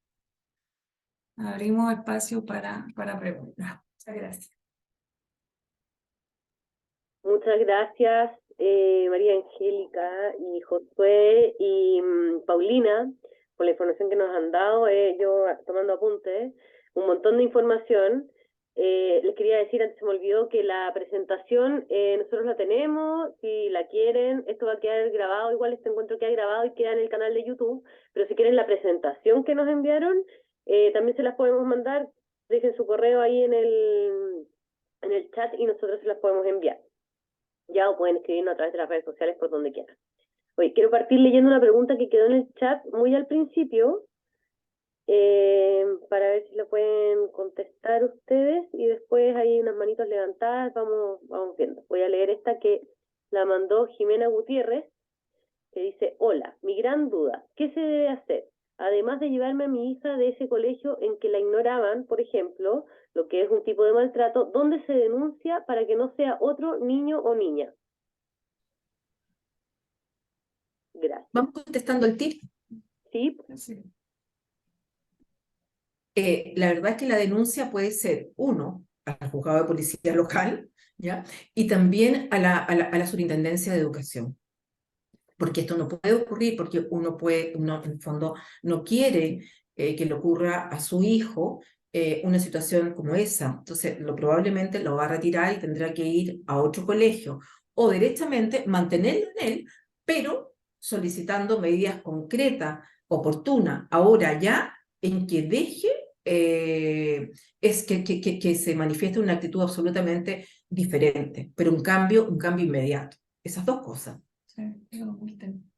abrimos espacio para preguntas. Muchas gracias. Muchas gracias, María Angélica y Josué y Paulina, por la información que nos han dado. Yo tomando apuntes, un montón de información. Les quería decir, antes se me olvidó, que la presentación nosotros la tenemos, si la quieren, esto va a quedar grabado, igual este encuentro queda grabado y queda en el canal de YouTube, pero si quieren la presentación que nos enviaron, también se las podemos mandar, dejen su correo ahí en el chat y nosotros se las podemos enviar. Ya, o pueden escribirnos a través de las redes sociales por donde quieran. Oye, quiero partir leyendo una pregunta que quedó en el chat muy al principio, para ver si lo pueden contestar ustedes, y después hay unas manitos levantadas, vamos viendo. Voy a leer esta que la mandó Jimena Gutiérrez, que dice: hola, mi gran duda, ¿qué se debe hacer? Además de llevarme a mi hija de ese colegio en que la ignoraban, por ejemplo, lo que es un tipo de maltrato, ¿dónde se denuncia para que no sea otro niño o niña? Gracias. Vamos contestando el tip. ¿Sí? Sí. La verdad es que la denuncia puede ser, uno, al juzgado de policía local, ¿ya? Y también a la superintendencia de educación. Porque esto no puede ocurrir, porque uno en el fondo no quiere que le ocurra a su hijo una situación como esa. Entonces, probablemente lo va a retirar y tendrá que ir a otro colegio, o directamente mantenerlo en él, pero solicitando medidas concretas, oportunas, ahora ya, en que deje que se manifieste una actitud absolutamente diferente, pero un cambio inmediato. Esas dos cosas. Sí, que lo multen.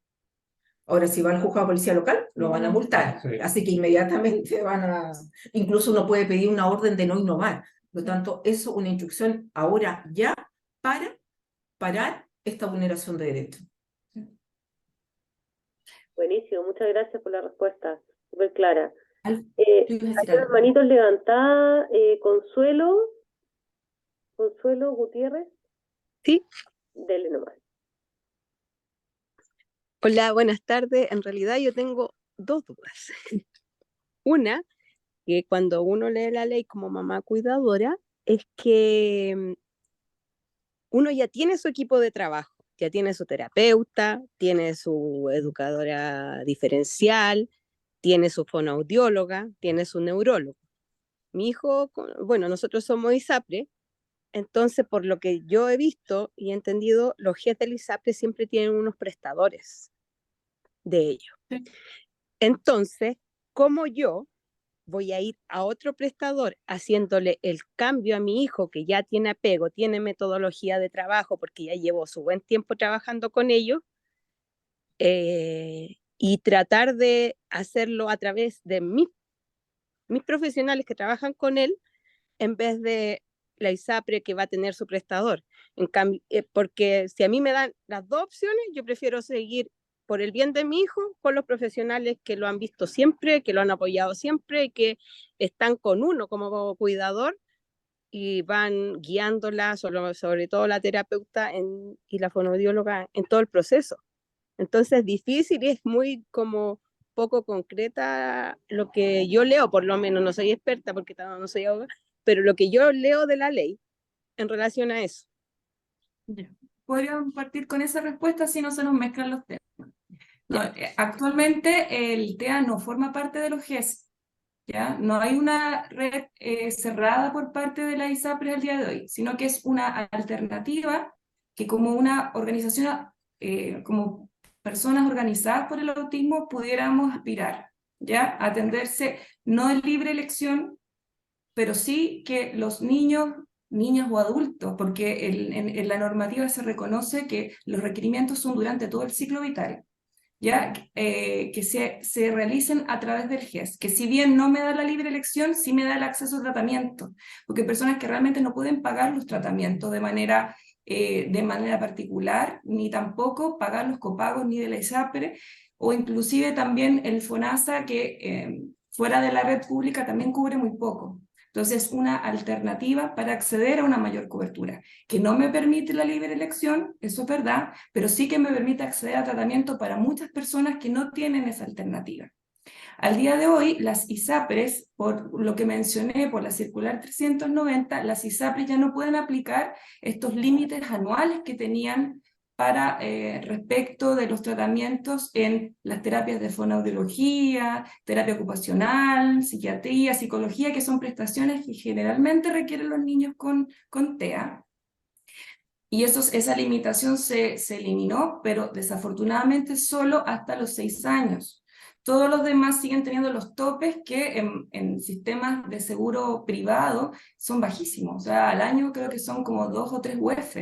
Ahora, si va al juzgado de policía local, lo van a multar. Sí. Así que inmediatamente incluso uno puede pedir una orden de no innovar. Por lo tanto, eso es una instrucción ahora ya para parar esta vulneración de derechos. Buenísimo, muchas gracias por la respuesta, súper clara. Tú ibas a Hay decir unas algo. manitos levantadas, Consuelo Gutiérrez. Sí. Dele nomás. Hola, buenas tardes. En realidad yo tengo dos dudas. Una, que cuando uno lee la ley como mamá cuidadora, es que uno ya tiene su equipo de trabajo, ya tiene su terapeuta, tiene su educadora diferencial, tiene su fonoaudióloga, tiene su neurólogo. Mi hijo, bueno, nosotros somos ISAPRE, entonces por lo que yo he visto y entendido, los GES del ISAPRE siempre tienen unos prestadores de ellos. Sí. Entonces, ¿cómo yo voy a ir a otro prestador haciéndole el cambio a mi hijo que ya tiene apego, tiene metodología de trabajo porque ya llevo su buen tiempo trabajando con ellos, y tratar de hacerlo a través de mis profesionales que trabajan con él en vez de la ISAPRE que va a tener su prestador? En cambio, porque si a mí me dan las dos opciones, yo prefiero seguir por el bien de mi hijo con los profesionales que lo han visto siempre, que lo han apoyado siempre y que están con uno como cuidador y van guiándola, sobre todo la terapeuta y la fonoaudióloga en todo el proceso. Entonces es difícil y es muy como poco concreta lo que yo leo, por lo menos no soy experta porque no soy abogada, pero lo que yo leo de la ley en relación a eso. Podríamos partir con esa respuesta si no se nos mezclan los temas. No, actualmente el TEA no forma parte de los GES, ¿ya? No hay una red cerrada por parte de la ISAPRE al día de hoy, sino que es una alternativa que como una organización, como personas organizadas por el autismo, pudiéramos aspirar, ¿ya? A atenderse no en libre elección, pero sí que los niños, niñas o adultos, porque en la normativa se reconoce que los requerimientos son durante todo el ciclo vital, ¿ya? Que se realicen a través del GES, que si bien no me da la libre elección, sí me da el acceso al tratamiento, porque hay personas que realmente no pueden pagar los tratamientos de manera particular, ni tampoco pagar los copagos ni de la ISAPRE, o inclusive también el FONASA, que fuera de la red pública también cubre muy poco. Entonces, una alternativa para acceder a una mayor cobertura, que no me permite la libre elección, eso es verdad, pero sí que me permite acceder a tratamiento para muchas personas que no tienen esa alternativa. Al día de hoy, las ISAPRES, por lo que mencioné, por la circular 390, las ISAPRES ya no pueden aplicar estos límites anuales que tenían para respecto de los tratamientos en las terapias de fonoaudiología, terapia ocupacional, psiquiatría, psicología, que son prestaciones que generalmente requieren los niños con TEA. Y esa limitación se eliminó, pero desafortunadamente solo hasta los 6 años. Todos los demás siguen teniendo los topes que en sistemas de seguro privado son bajísimos. O sea, al año creo que son como 2 o 3 UF.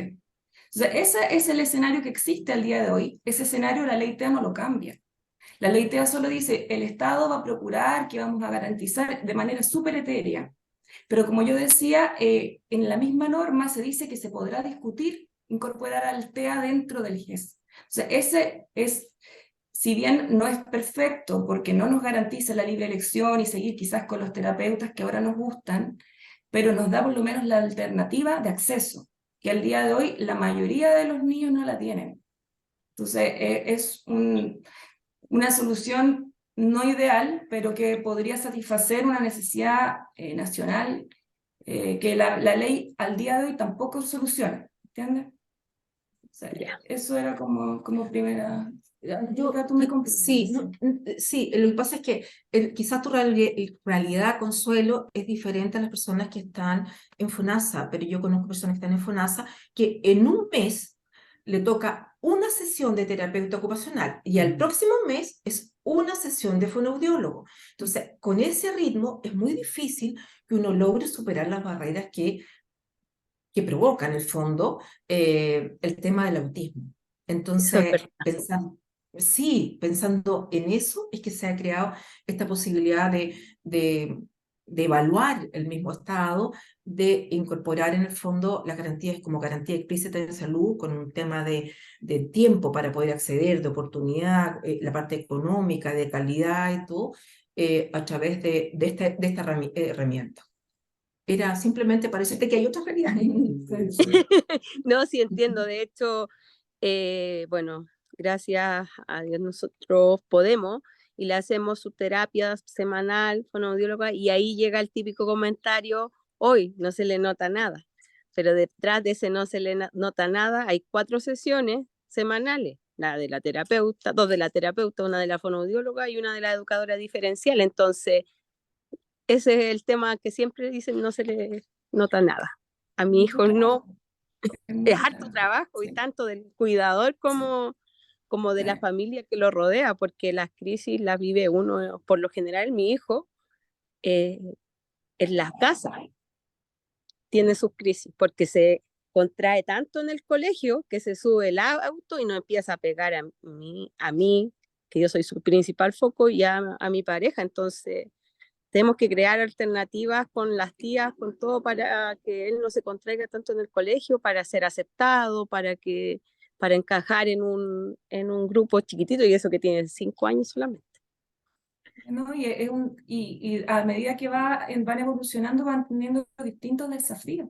O sea, ese es el escenario que existe al día de hoy. Ese escenario la ley TEA no lo cambia. La ley TEA solo dice, el Estado va a procurar que vamos a garantizar de manera súper etérea. Pero como yo decía, en la misma norma se dice que se podrá discutir incorporar al TEA dentro del GES. O sea, ese es, si bien no es perfecto porque no nos garantiza la libre elección y seguir quizás con los terapeutas que ahora nos gustan, pero nos da por lo menos la alternativa de acceso, que al día de hoy la mayoría de los niños no la tienen. Entonces, es una solución no ideal, pero que podría satisfacer una necesidad nacional que la ley al día de hoy tampoco soluciona, ¿entiendes? O sea, eso era como primera... Tú me Sí, sí, lo que pasa es que quizás tu realidad, Consuelo, es diferente a las personas que están en FONASA, pero yo conozco personas que están en FONASA que en un mes le toca una sesión de terapeuta ocupacional y al próximo mes es una sesión de fonoaudiólogo. Entonces, con ese ritmo es muy difícil que uno logre superar las barreras que provoca en el fondo el tema del autismo. Eso es Entonces, pensando en eso, es que se ha creado esta posibilidad de evaluar el mismo estado, de incorporar en el fondo las garantías como garantía explícita de salud, con un tema de tiempo para poder acceder, de oportunidad, la parte económica, de calidad y todo, a través de esta herramienta. Era simplemente para decirte que hay otras realidades. No, sí entiendo. De hecho, bueno, gracias a Dios nosotros podemos y le hacemos su terapia semanal con audióloga y ahí llega el típico comentario, hoy no se le nota nada, pero detrás de ese no se le nota nada hay 4 sesiones semanales, la de la terapeuta, 2 de la terapeuta, una de la fonoaudióloga y una de la educadora diferencial. Entonces, ese es el tema que siempre dicen, no se le nota nada. A mi hijo no, es harto trabajo y Sí. tanto del cuidador como de la Sí. familia que lo rodea, porque las crisis las vive uno, por lo general mi hijo, eh, en las casas tiene sus crisis, porque se contrae tanto en el colegio que se sube el auto y no empieza a pegar a mí, que yo soy su principal foco, y a mi pareja. Entonces tenemos que crear alternativas con las tías, con todo, para que él no se contraiga tanto en el colegio, para ser aceptado, para encajar en un grupo chiquitito, y eso que tiene 5 años solamente. ¿No? Y a medida que van evolucionando, van teniendo distintos desafíos,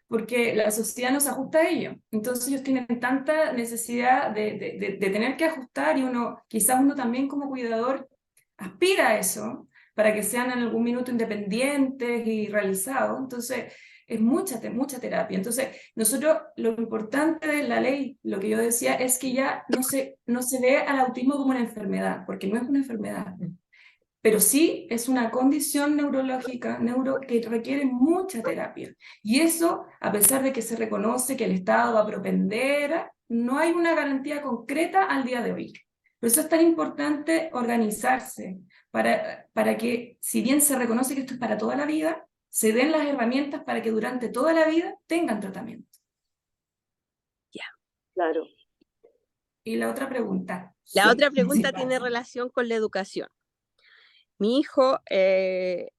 porque la sociedad no se ajusta a ellos. Entonces ellos tienen tanta necesidad de tener que ajustar y quizás uno también como cuidador aspira a eso para que sean en algún minuto independientes y realizados. Entonces es mucha terapia. Entonces nosotros, lo importante de la ley, lo que yo decía, es que ya no se ve al autismo como una enfermedad, porque no es una enfermedad, pero sí es una condición neurológica, que requiere mucha terapia. Y eso, a pesar de que se reconoce que el Estado va a propender, no hay una garantía concreta al día de hoy. Por eso es tan importante organizarse, para que, si bien se reconoce que esto es para toda la vida, se den las herramientas para que durante toda la vida tengan tratamiento. Claro. Y la otra pregunta. La Sí, otra pregunta sí. tiene relación con la educación. Mi hijo es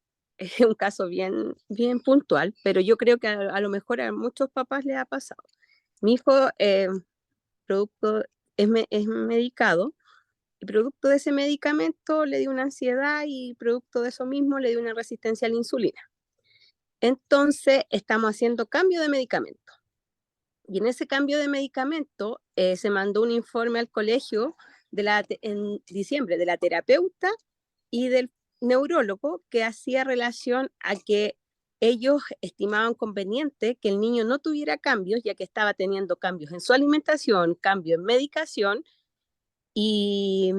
un caso bien, bien puntual, pero yo creo que a lo mejor a muchos papás les ha pasado. Mi hijo producto, es medicado, y producto de ese medicamento le dio una ansiedad y producto de eso mismo le dio una resistencia a la insulina. Entonces estamos haciendo cambio de medicamento. Y en ese cambio de medicamento se mandó un informe al colegio en diciembre de la terapeuta y del neurólogo, que hacía relación a que ellos estimaban conveniente que el niño no tuviera cambios, ya que estaba teniendo cambios en su alimentación, cambio en medicación y,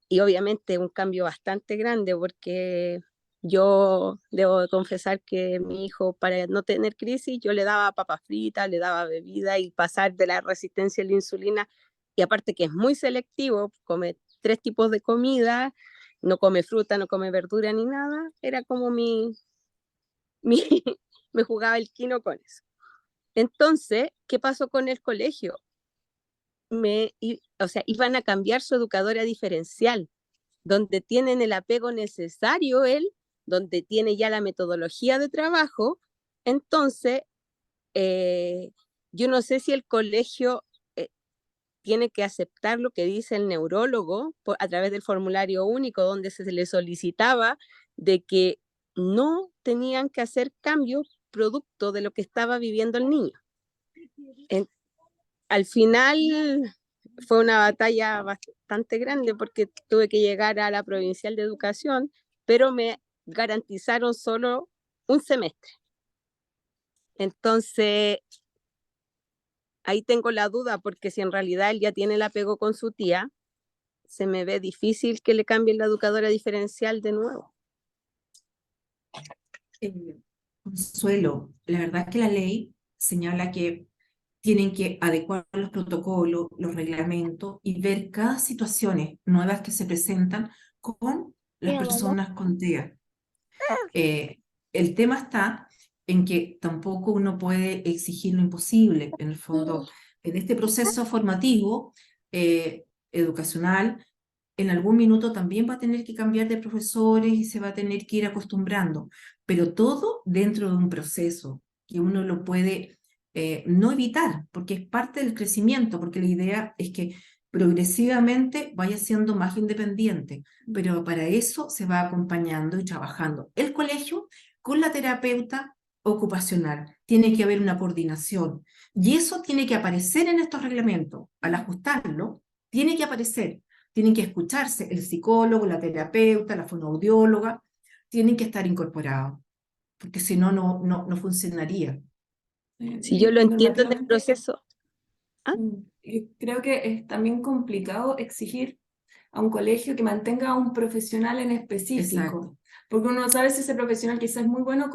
y obviamente un cambio bastante grande, porque yo debo confesar que mi hijo, para no tener crisis, yo le daba papas fritas, le daba bebida, y pasar de la resistencia a la insulina, y aparte que es muy selectivo, come 3 tipos de comida, no come fruta, no come verdura ni nada, era como mi me jugaba el quino con eso. Entonces, ¿qué pasó con el colegio? o sea, iban a cambiar su educadora diferencial, donde tienen el apego necesario él, donde tiene ya la metodología de trabajo. Entonces, yo no sé si el colegio tiene que aceptar lo que dice el neurólogo a través del formulario único, donde se le solicitaba de que no tenían que hacer cambios producto de lo que estaba viviendo el niño. Al final fue una batalla bastante grande porque tuve que llegar a la provincial de educación, pero me garantizaron solo un semestre. Entonces, ahí tengo la duda, porque si en realidad él ya tiene el apego con su tía, se me ve difícil que le cambien la educadora diferencial de nuevo. Consuelo, la verdad que la ley señala que tienen que adecuar los protocolos, los reglamentos y ver cada situación nuevas que se presentan con las personas con TEA. El tema está en que tampoco uno puede exigir lo imposible. En el fondo, en este proceso formativo, educacional, en algún minuto también va a tener que cambiar de profesores y se va a tener que ir acostumbrando, pero todo dentro de un proceso que uno lo puede no evitar, porque es parte del crecimiento, porque la idea es que progresivamente vaya siendo más independiente, pero para eso se va acompañando y trabajando el colegio con la terapeuta ocupacional. Tiene que haber una coordinación y eso tiene que aparecer en estos reglamentos. Al ajustarlo, tiene que aparecer, tienen que escucharse el psicólogo, la terapeuta, la fonoaudióloga, tienen que estar incorporados, porque si no, no funcionaría. Si yo lo entiendo en el proceso. Creo que es también complicado exigir a un colegio que mantenga a un profesional en específico. Exacto. Porque uno no sabe si ese profesional quizás es muy bueno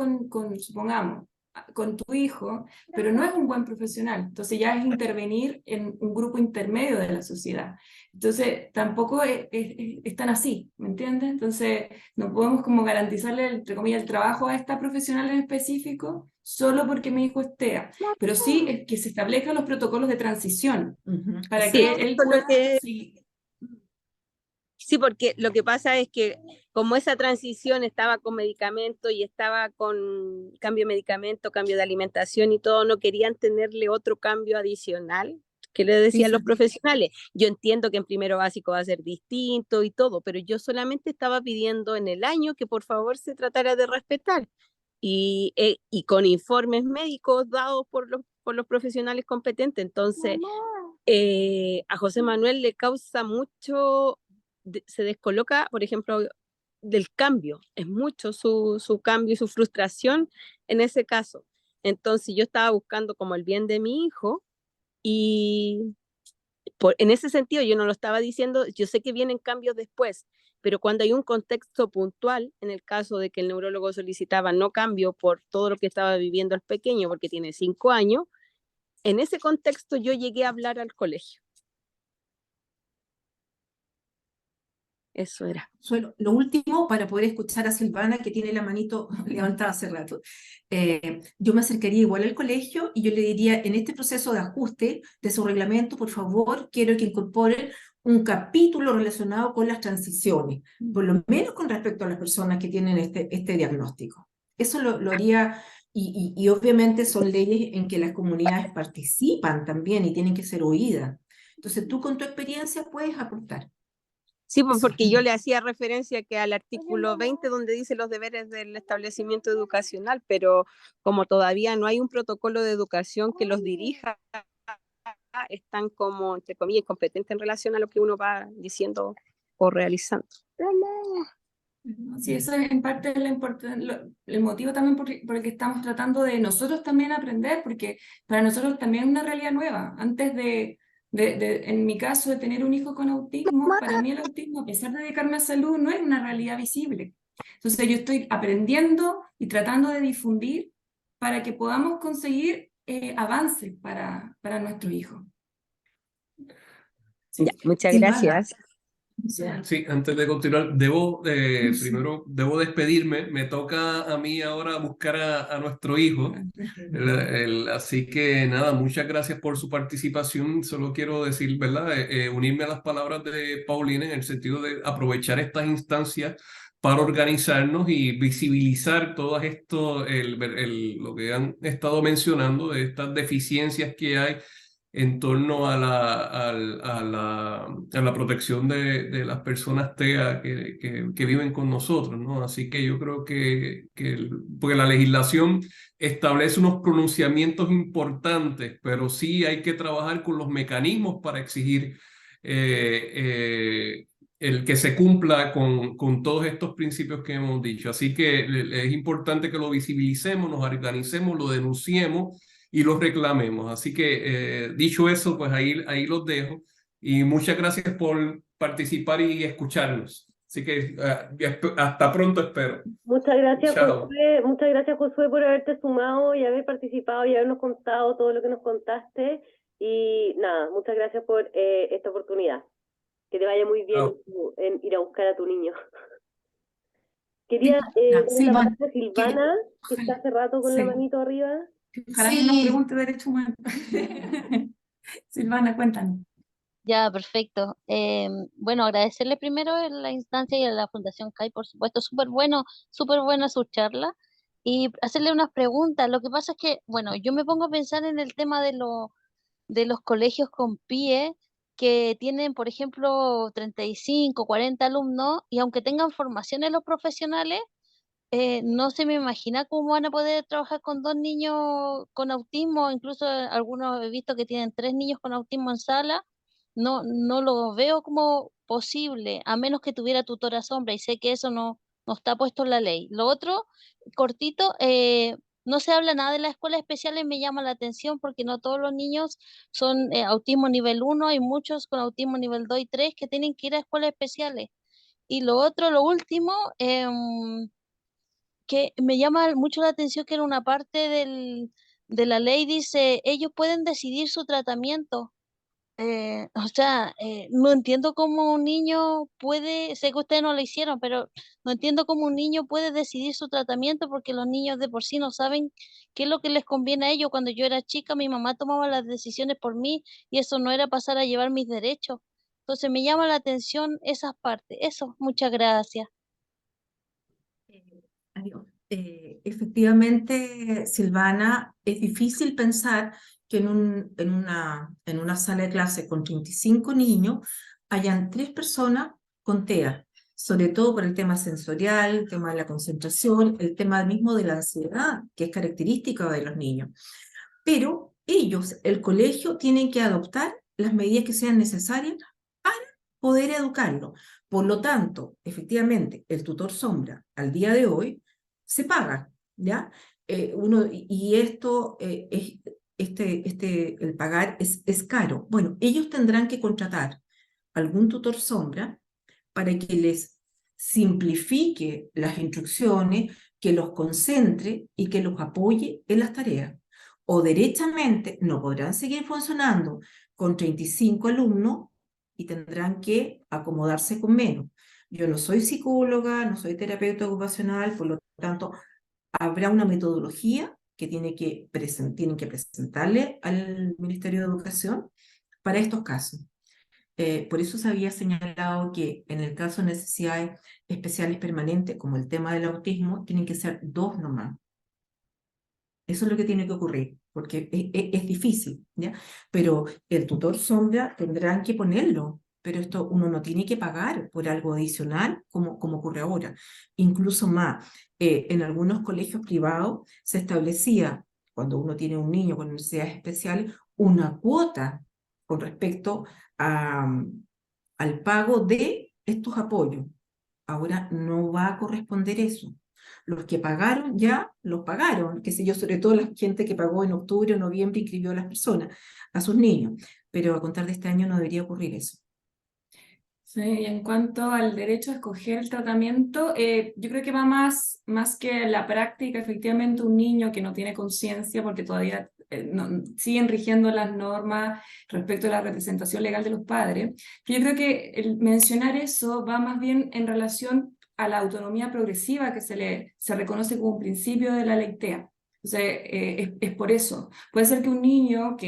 supongamos, con tu hijo, pero no es un buen profesional. Entonces ya es intervenir en un grupo intermedio de la sociedad. Entonces tampoco es tan así, ¿me entiendes? Entonces no podemos como garantizarle, entre comillas, el trabajo a esta profesional en específico solo porque mi hijo es TEA. Pero sí es que se establezcan los protocolos de transición para Sí, que él pueda... Sí, porque lo que pasa es que como esa transición estaba con medicamento y estaba con cambio de medicamento, cambio de alimentación y todo, no querían tenerle otro cambio adicional que le decían los profesionales. Yo entiendo que en primero básico va a ser distinto y todo, pero yo solamente estaba pidiendo en el año que por favor se tratara de respetar y con informes médicos dados por los profesionales competentes. Entonces, a José Manuel le causa mucho, se descoloca, por ejemplo, del cambio, es mucho su cambio y su frustración en ese caso. Entonces yo estaba buscando como el bien de mi hijo y en ese sentido yo no lo estaba diciendo, yo sé que vienen cambios después, pero cuando hay un contexto puntual, en el caso de que el neurólogo solicitaba no cambio por todo lo que estaba viviendo el pequeño, porque tiene 5 años, en ese contexto yo llegué a hablar al colegio. Eso era. Lo último, para poder escuchar a Silvana, que tiene la manito levantada hace rato, yo me acercaría igual al colegio y yo le diría, en este proceso de ajuste de su reglamento, por favor, quiero que incorporen un capítulo relacionado con las transiciones, por lo menos con respecto a las personas que tienen este diagnóstico. Eso lo haría, y obviamente son leyes en que las comunidades participan también y tienen que ser oídas. Entonces tú con tu experiencia puedes aportar. Sí, pues porque yo le hacía referencia que al artículo 20 donde dice los deberes del establecimiento educacional, pero como todavía no hay un protocolo de educación que los dirija, están como, entre comillas, incompetentes en relación a lo que uno va diciendo o realizando. Sí, eso es en parte el motivo también por el que estamos tratando de nosotros también aprender, porque para nosotros también es una realidad nueva. Antes en mi caso, de tener un hijo con autismo, para mí el autismo, a pesar de dedicarme a salud, no es una realidad visible. Entonces yo estoy aprendiendo y tratando de difundir para que podamos conseguir avances para nuestros hijos. Ya, muchas Silvana, gracias. Sí, antes de continuar, primero debo despedirme. Me toca a mí ahora buscar a nuestro hijo. Así que nada, muchas gracias por su participación. Solo quiero decir, ¿verdad? Unirme a las palabras de Paulina en el sentido de aprovechar estas instancias para organizarnos y visibilizar todo esto, lo que han estado mencionando, de estas deficiencias que hay en torno a la protección de las personas TEA que viven con nosotros, ¿no? Así que yo creo porque la legislación establece unos pronunciamientos importantes, pero sí hay que trabajar con los mecanismos para exigir el que se cumpla con todos estos principios que hemos dicho. Así que es importante que lo visibilicemos, nos organicemos, lo denunciemos y los reclamemos. Así que dicho eso, pues ahí los dejo y muchas gracias por participar y escucharnos. Así que hasta pronto, espero. Chao. Muchas gracias Josué por haberte sumado y haber participado y habernos contado todo lo que nos contaste. Y nada, muchas gracias por esta oportunidad. Que te vaya muy bien en ir a buscar a tu niño. Quería dar la palabra a Silvana, que está hace rato con la manito arriba. Ojalá que nos pregunte derecho humano. Silvana, cuéntanos. Ya, perfecto. Bueno, agradecerle primero a la instancia y a la Fundación CAI, por supuesto, súper buena su charla, y hacerle unas preguntas. Lo que pasa es que, bueno, yo me pongo a pensar en el tema de los colegios con PIE, que tienen, por ejemplo, 35, 40 alumnos, y aunque tengan formación en los profesionales, no se me imagina cómo van a poder trabajar con 2 niños con autismo. Incluso algunos he visto que tienen 3 niños con autismo en sala. No lo veo como posible, a menos que tuviera tutora sombra, y sé que eso no está puesto en la ley. Lo otro, cortito, no se habla nada de las escuelas especiales. Me llama la atención porque no todos los niños son autismo nivel 1, hay muchos con autismo nivel 2 y 3 que tienen que ir a escuelas especiales. Y lo otro, lo último, que me llama mucho la atención, que en una parte de la ley dice, ellos pueden decidir su tratamiento. O sea, no entiendo cómo un niño puede, sé que ustedes no lo hicieron, pero no entiendo cómo un niño puede decidir su tratamiento, porque los niños de por sí no saben qué es lo que les conviene a ellos. Cuando yo era chica, mi mamá tomaba las decisiones por mí y eso no era pasar a llevar mis derechos. Entonces me llama la atención esas partes. Eso, muchas gracias. Adiós. Efectivamente, Silvana, es difícil pensar que en una sala de clase con 35 niños hayan 3 personas con TEA, sobre todo por el tema sensorial, el tema de la concentración, el tema mismo de la ansiedad, que es característica de los niños. Pero ellos, el colegio, tienen que adoptar las medidas que sean necesarias para poder educarlo. Por lo tanto, efectivamente, el tutor sombra al día de hoy se paga, ¿ya? Y esto, el pagar es caro. Bueno, ellos tendrán que contratar algún tutor sombra para que les simplifique las instrucciones, que los concentre y que los apoye en las tareas. O derechamente no podrán seguir funcionando con 35 alumnos y tendrán que acomodarse con menos. Yo no soy psicóloga, no soy terapeuta ocupacional, por lo tanto, habrá una metodología que tienen que presentarle al Ministerio de Educación para estos casos. Por eso se había señalado que en el caso de necesidades especiales permanentes, como el tema del autismo, tienen que ser 2 nomás. Eso es lo que tiene que ocurrir, porque es difícil, ¿ya? Pero el tutor sombra tendrán que ponerlo, pero esto uno no tiene que pagar por algo adicional como ocurre ahora. Incluso más, en algunos colegios privados se establecía, cuando uno tiene un niño con necesidades especiales, una cuota con respecto al pago de estos apoyos. Ahora no va a corresponder eso. Los que pagaron ya los pagaron, qué sé yo, sobre todo la gente que pagó en octubre o noviembre, inscribió a las personas, a sus niños, pero a contar de este año no debería ocurrir eso. Sí, y en cuanto al derecho a escoger el tratamiento, yo creo que va más que la práctica. Efectivamente, un niño que no tiene conciencia, porque todavía siguen rigiendo las normas respecto a la representación legal de los padres, que yo creo que el mencionar eso va más bien en relación a la autonomía progresiva que se reconoce como un principio de la ley TEA. Entonces, es por eso. Puede ser que un niño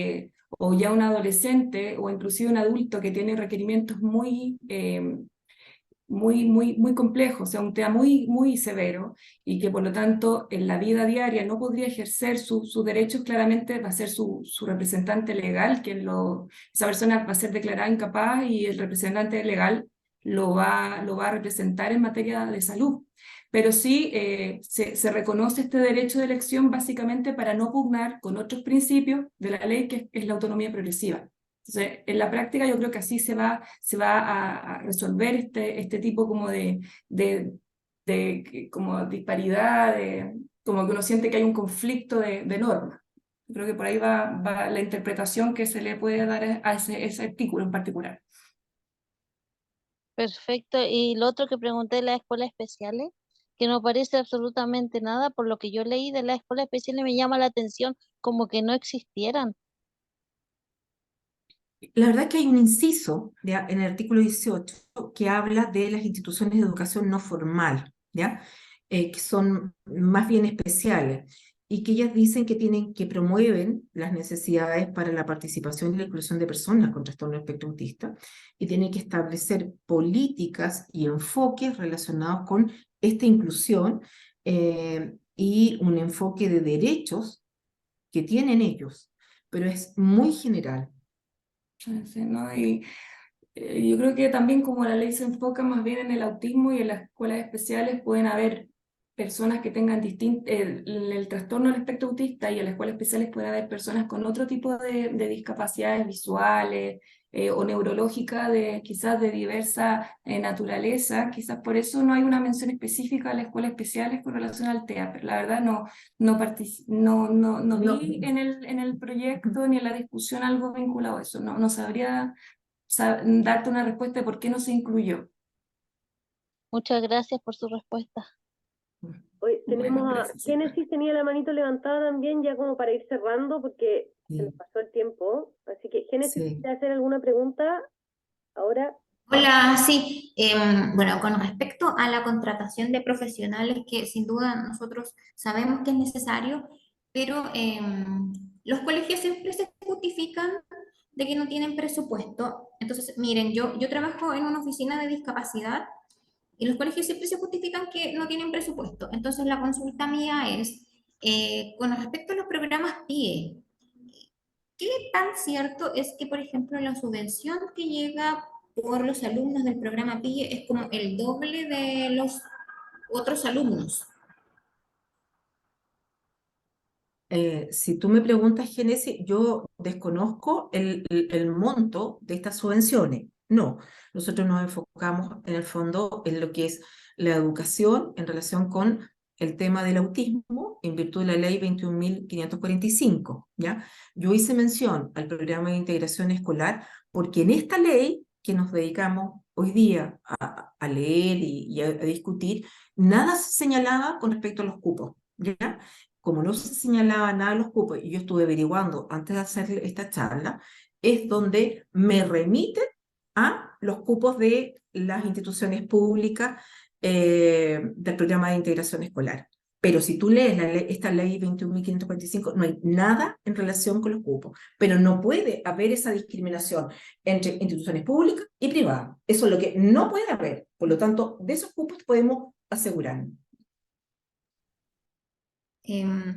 o ya un adolescente o inclusive un adulto que tiene requerimientos muy complejos, o sea, un tema muy severo, y que por lo tanto en la vida diaria no podría ejercer sus derechos, claramente va a ser su representante legal, esa persona va a ser declarada incapaz y el representante legal lo va a representar en materia de salud. Pero sí se reconoce este derecho de elección básicamente para no pugnar con otros principios de la ley, que es la autonomía progresiva. Entonces, en la práctica yo creo que así se va a resolver este tipo como como disparidad, como que uno siente que hay un conflicto de normas. Yo creo que por ahí va la interpretación que se le puede dar a ese artículo en particular. Perfecto. Y lo otro que pregunté de las escuelas especiales, que no parece absolutamente nada, por lo que yo leí de las escuelas especiales me llama la atención como que no existieran. La verdad que hay un inciso ¿ya? En el artículo 18 que habla de las instituciones de educación no formal, ¿ya? Que son más bien especiales y que ellas dicen que promueven las necesidades para la participación y la inclusión de personas con trastorno del espectro autista y tienen que establecer políticas y enfoques relacionados con esta inclusión y un enfoque de derechos que tienen ellos, pero es muy general. Sí, ¿no? Y yo creo que también como la ley se enfoca más bien en el autismo y en las escuelas especiales, pueden haber personas que tengan el trastorno del espectro autista, y en las escuelas especiales puede haber personas con otro tipo de discapacidades visuales o neurológicas, quizás de diversa naturaleza. Quizás por eso no hay una mención específica a las escuelas especiales con relación al TEA, pero la verdad no vi en el proyecto ni en la discusión algo vinculado a eso. No sabría darte una respuesta de por qué no se incluyó. Muchas gracias por su respuesta. Hoy tenemos Bueno, a gracias. Génesis, tenía la manito levantada también, ya como para ir cerrando, porque se Sí, nos pasó el tiempo. Así que, Génesis, sí. ¿quieres hacer alguna pregunta ahora? Hola, sí. Bueno, con respecto a la contratación de profesionales, que sin duda nosotros sabemos que es necesario, pero los colegios siempre se justifican de que no tienen presupuesto. Entonces, miren, yo trabajo en una oficina de discapacidad y los colegios siempre se justifican que no tienen presupuesto. Entonces, la consulta mía es, con respecto a los programas PIE, ¿qué tan cierto es que, por ejemplo, la subvención que llega por los alumnos del programa PIE es como el doble de los otros alumnos? Si tú me preguntas, Génesis, yo desconozco el monto de estas subvenciones. No, nosotros nos enfocamos en el fondo en lo que es la educación en relación con el tema del autismo en virtud de la ley 21.545, ¿ya? Yo hice mención al programa de integración escolar porque en esta ley que nos dedicamos hoy día a leer y a discutir, nada se señalaba con respecto a los cupos, ¿ya? Como no se señalaba nada de los cupos, y yo estuve averiguando antes de hacer esta charla, es donde me remiten a los cupos de las instituciones públicas del programa de integración escolar. Pero si tú lees esta ley 21.545, no hay nada en relación con los cupos. Pero no puede haber esa discriminación entre instituciones públicas y privadas. Eso es lo que no puede haber. Por lo tanto, de esos cupos podemos asegurarnos.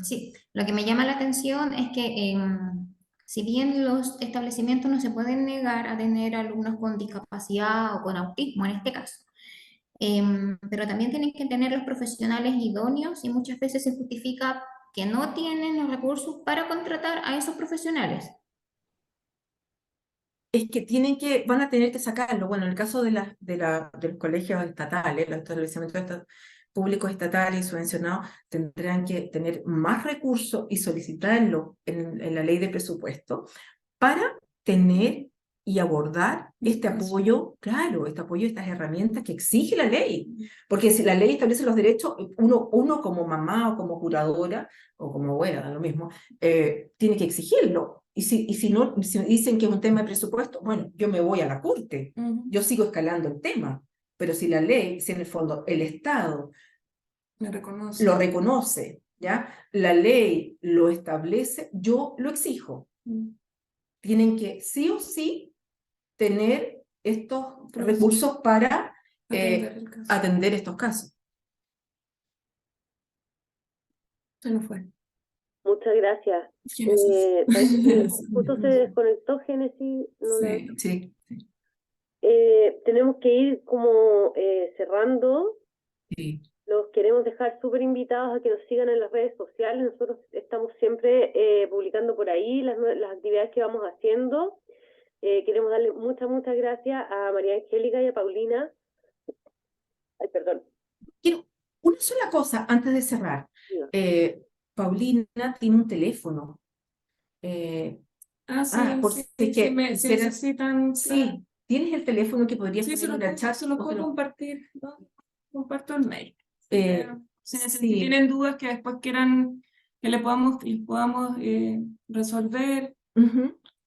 Sí, lo que me llama la atención es que si bien los establecimientos no se pueden negar a tener alumnos con discapacidad o con autismo en este caso, pero también tienen que tener los profesionales idóneos, y muchas veces se justifica que no tienen los recursos para contratar a esos profesionales. Es que van a tener que sacarlo. Bueno, en el caso de los colegios estatales, los establecimientos públicos estatales y subvencionados, tendrán que tener más recursos y solicitarlo en la ley de presupuesto para tener y abordar este apoyo, claro, este apoyo, estas herramientas que exige la ley. Porque si la ley establece los derechos, uno como mamá o como curadora o como abuela, da lo mismo, tiene que exigirlo. Y si no, si dicen que es un tema de presupuesto, bueno, yo me voy a la corte, yo sigo escalando el tema. Pero si la ley, si en el fondo el Estado lo reconoce, ¿ya? La ley lo establece, yo lo exijo. Tienen que sí o sí tener estos recursos para atender estos casos. Se nos fue. Muchas gracias. Génesis. Parece que justo se desconectó Génesis. Sí. Tenemos que ir como cerrando. Sí. Los queremos dejar súper invitados a que nos sigan en las redes sociales. Nosotros estamos siempre publicando por ahí las actividades que vamos haciendo. Queremos darle muchas gracias a María Angélica y a Paulina. Ay, perdón. Quiero una sola cosa antes de cerrar. Paulina tiene un teléfono. Por si es que necesitan. Sí, tienes el teléfono que podrías Sí, poner en el chat. se lo puedo compartir, ¿no? Comparto el mail. Si Sí. tienen dudas que después quieran que les podamos resolver.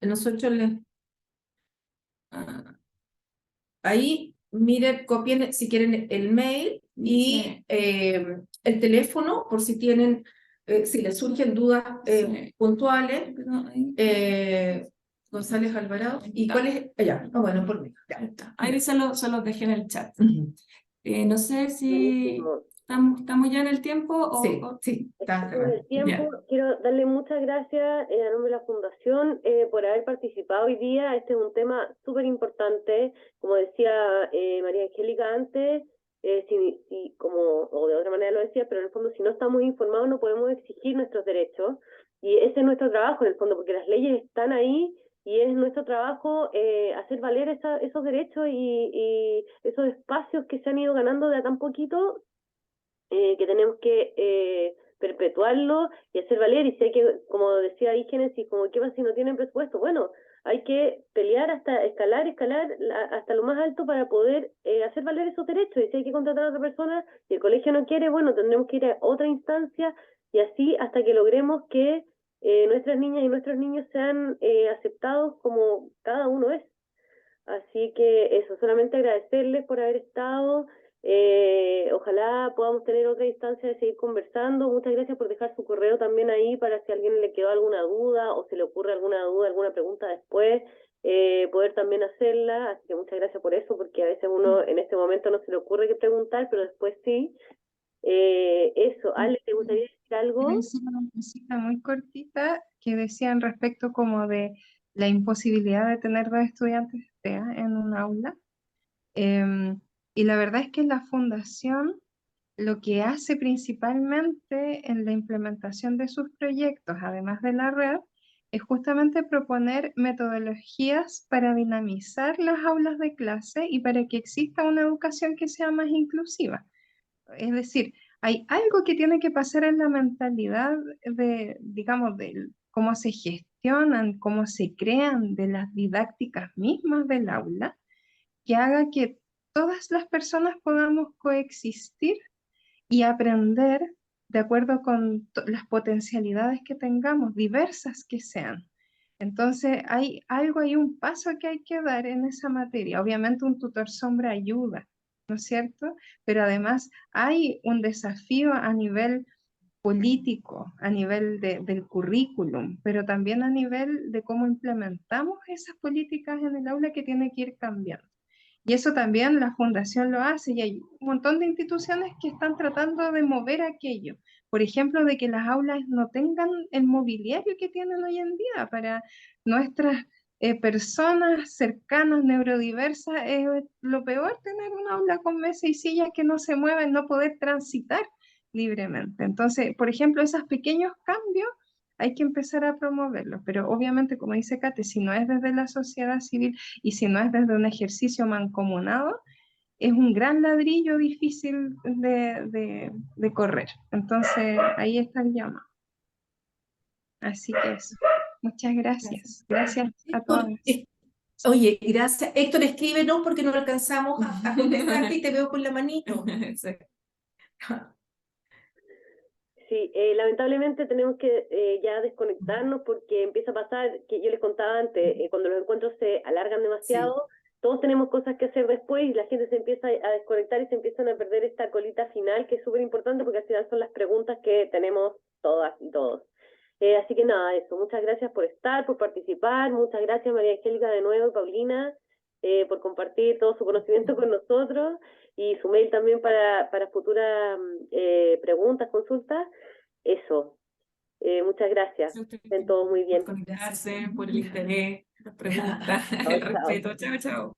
Nosotros ahí, miren, copien si quieren el mail y el teléfono por si tienen, si les surgen dudas puntuales. González Alvarado. ¿Y cuál es? Bueno, por mí. Ahí se los dejé en el chat. No sé si estamos ya en el tiempo o... Sí, estamos en el tiempo. Yeah. Quiero darle muchas gracias a nombre de la Fundación por haber participado hoy día. Este es un tema súper importante. Como decía María Angélica antes, o de otra manera lo decía, pero en el fondo si no estamos informados no podemos exigir nuestros derechos. Y ese es nuestro trabajo en el fondo, porque las leyes están ahí. Y es nuestro trabajo hacer valer esos derechos y esos espacios que se han ido ganando de a tan poquito, que tenemos que perpetuarlo y hacer valer. Y si hay que, como decía ahí Génesis, como ¿qué pasa si no tienen presupuesto? Bueno, hay que pelear hasta escalar hasta lo más alto para poder hacer valer esos derechos. Y si hay que contratar a otra persona y el colegio no quiere, bueno, tendremos que ir a otra instancia y así hasta que logremos que nuestras niñas y nuestros niños sean aceptados como cada uno es. Así que eso, solamente agradecerles por haber estado. Ojalá podamos tener otra instancia de seguir conversando. Muchas gracias por dejar su correo también ahí para si a alguien le quedó alguna duda o se le ocurre alguna duda, alguna pregunta después, poder también hacerla. Así que muchas gracias por eso, porque a veces uno en este momento no se le ocurre qué preguntar, pero después sí. Eso, Ale, ¿te gustaría decir algo? Una cosita muy cortita que decían respecto como de la imposibilidad de tener dos estudiantes TEA en un aula. Y la verdad es que la fundación lo que hace principalmente en la implementación de sus proyectos, además de la red, es justamente proponer metodologías para dinamizar las aulas de clase y para que exista una educación que sea más inclusiva. Es decir, hay algo que tiene que pasar en la mentalidad de, digamos, de cómo se gestionan, cómo se crean de las didácticas mismas del aula, que haga que todas las personas podamos coexistir y aprender de acuerdo con las potencialidades que tengamos, diversas que sean. Entonces, hay un paso que hay que dar en esa materia. Obviamente un tutor sombra ayuda, ¿no es cierto? Pero además hay un desafío a nivel político, a nivel del currículum, pero también a nivel de cómo implementamos esas políticas en el aula que tiene que ir cambiando. Y eso también la fundación lo hace y hay un montón de instituciones que están tratando de mover aquello. Por ejemplo, de que las aulas no tengan el mobiliario que tienen hoy en día para nuestras personas cercanas, neurodiversas. Es lo peor tener un aula con mesa y sillas que no se mueven, no poder transitar libremente. Entonces, por ejemplo, esos pequeños cambios hay que empezar a promoverlos, pero obviamente, como dice Kate, si no es desde la sociedad civil y si no es desde un ejercicio mancomunado, es un gran ladrillo difícil de correr. Entonces, ahí está el llamado. Así que eso. Muchas gracias. Gracias a todos. Oye, gracias. Héctor, escríbenos porque no alcanzamos a contestarte y te veo con la manito. Exacto. Sí, lamentablemente tenemos que ya desconectarnos porque empieza a pasar, que yo les contaba antes, cuando los encuentros se alargan demasiado, todos tenemos cosas que hacer después y la gente se empieza a desconectar y se empiezan a perder esta colita final, que es súper importante porque al final son las preguntas que tenemos todas y todos. Así que nada, eso, muchas gracias por estar, por participar, muchas gracias María Angélica de nuevo y Paulina por compartir todo su conocimiento con nosotros y su mail también para futuras preguntas, consultas. Eso, muchas gracias, estén todos muy bien. Por conectarse, por el interés, las preguntas, Chao, el chao. respeto. Chao, chao.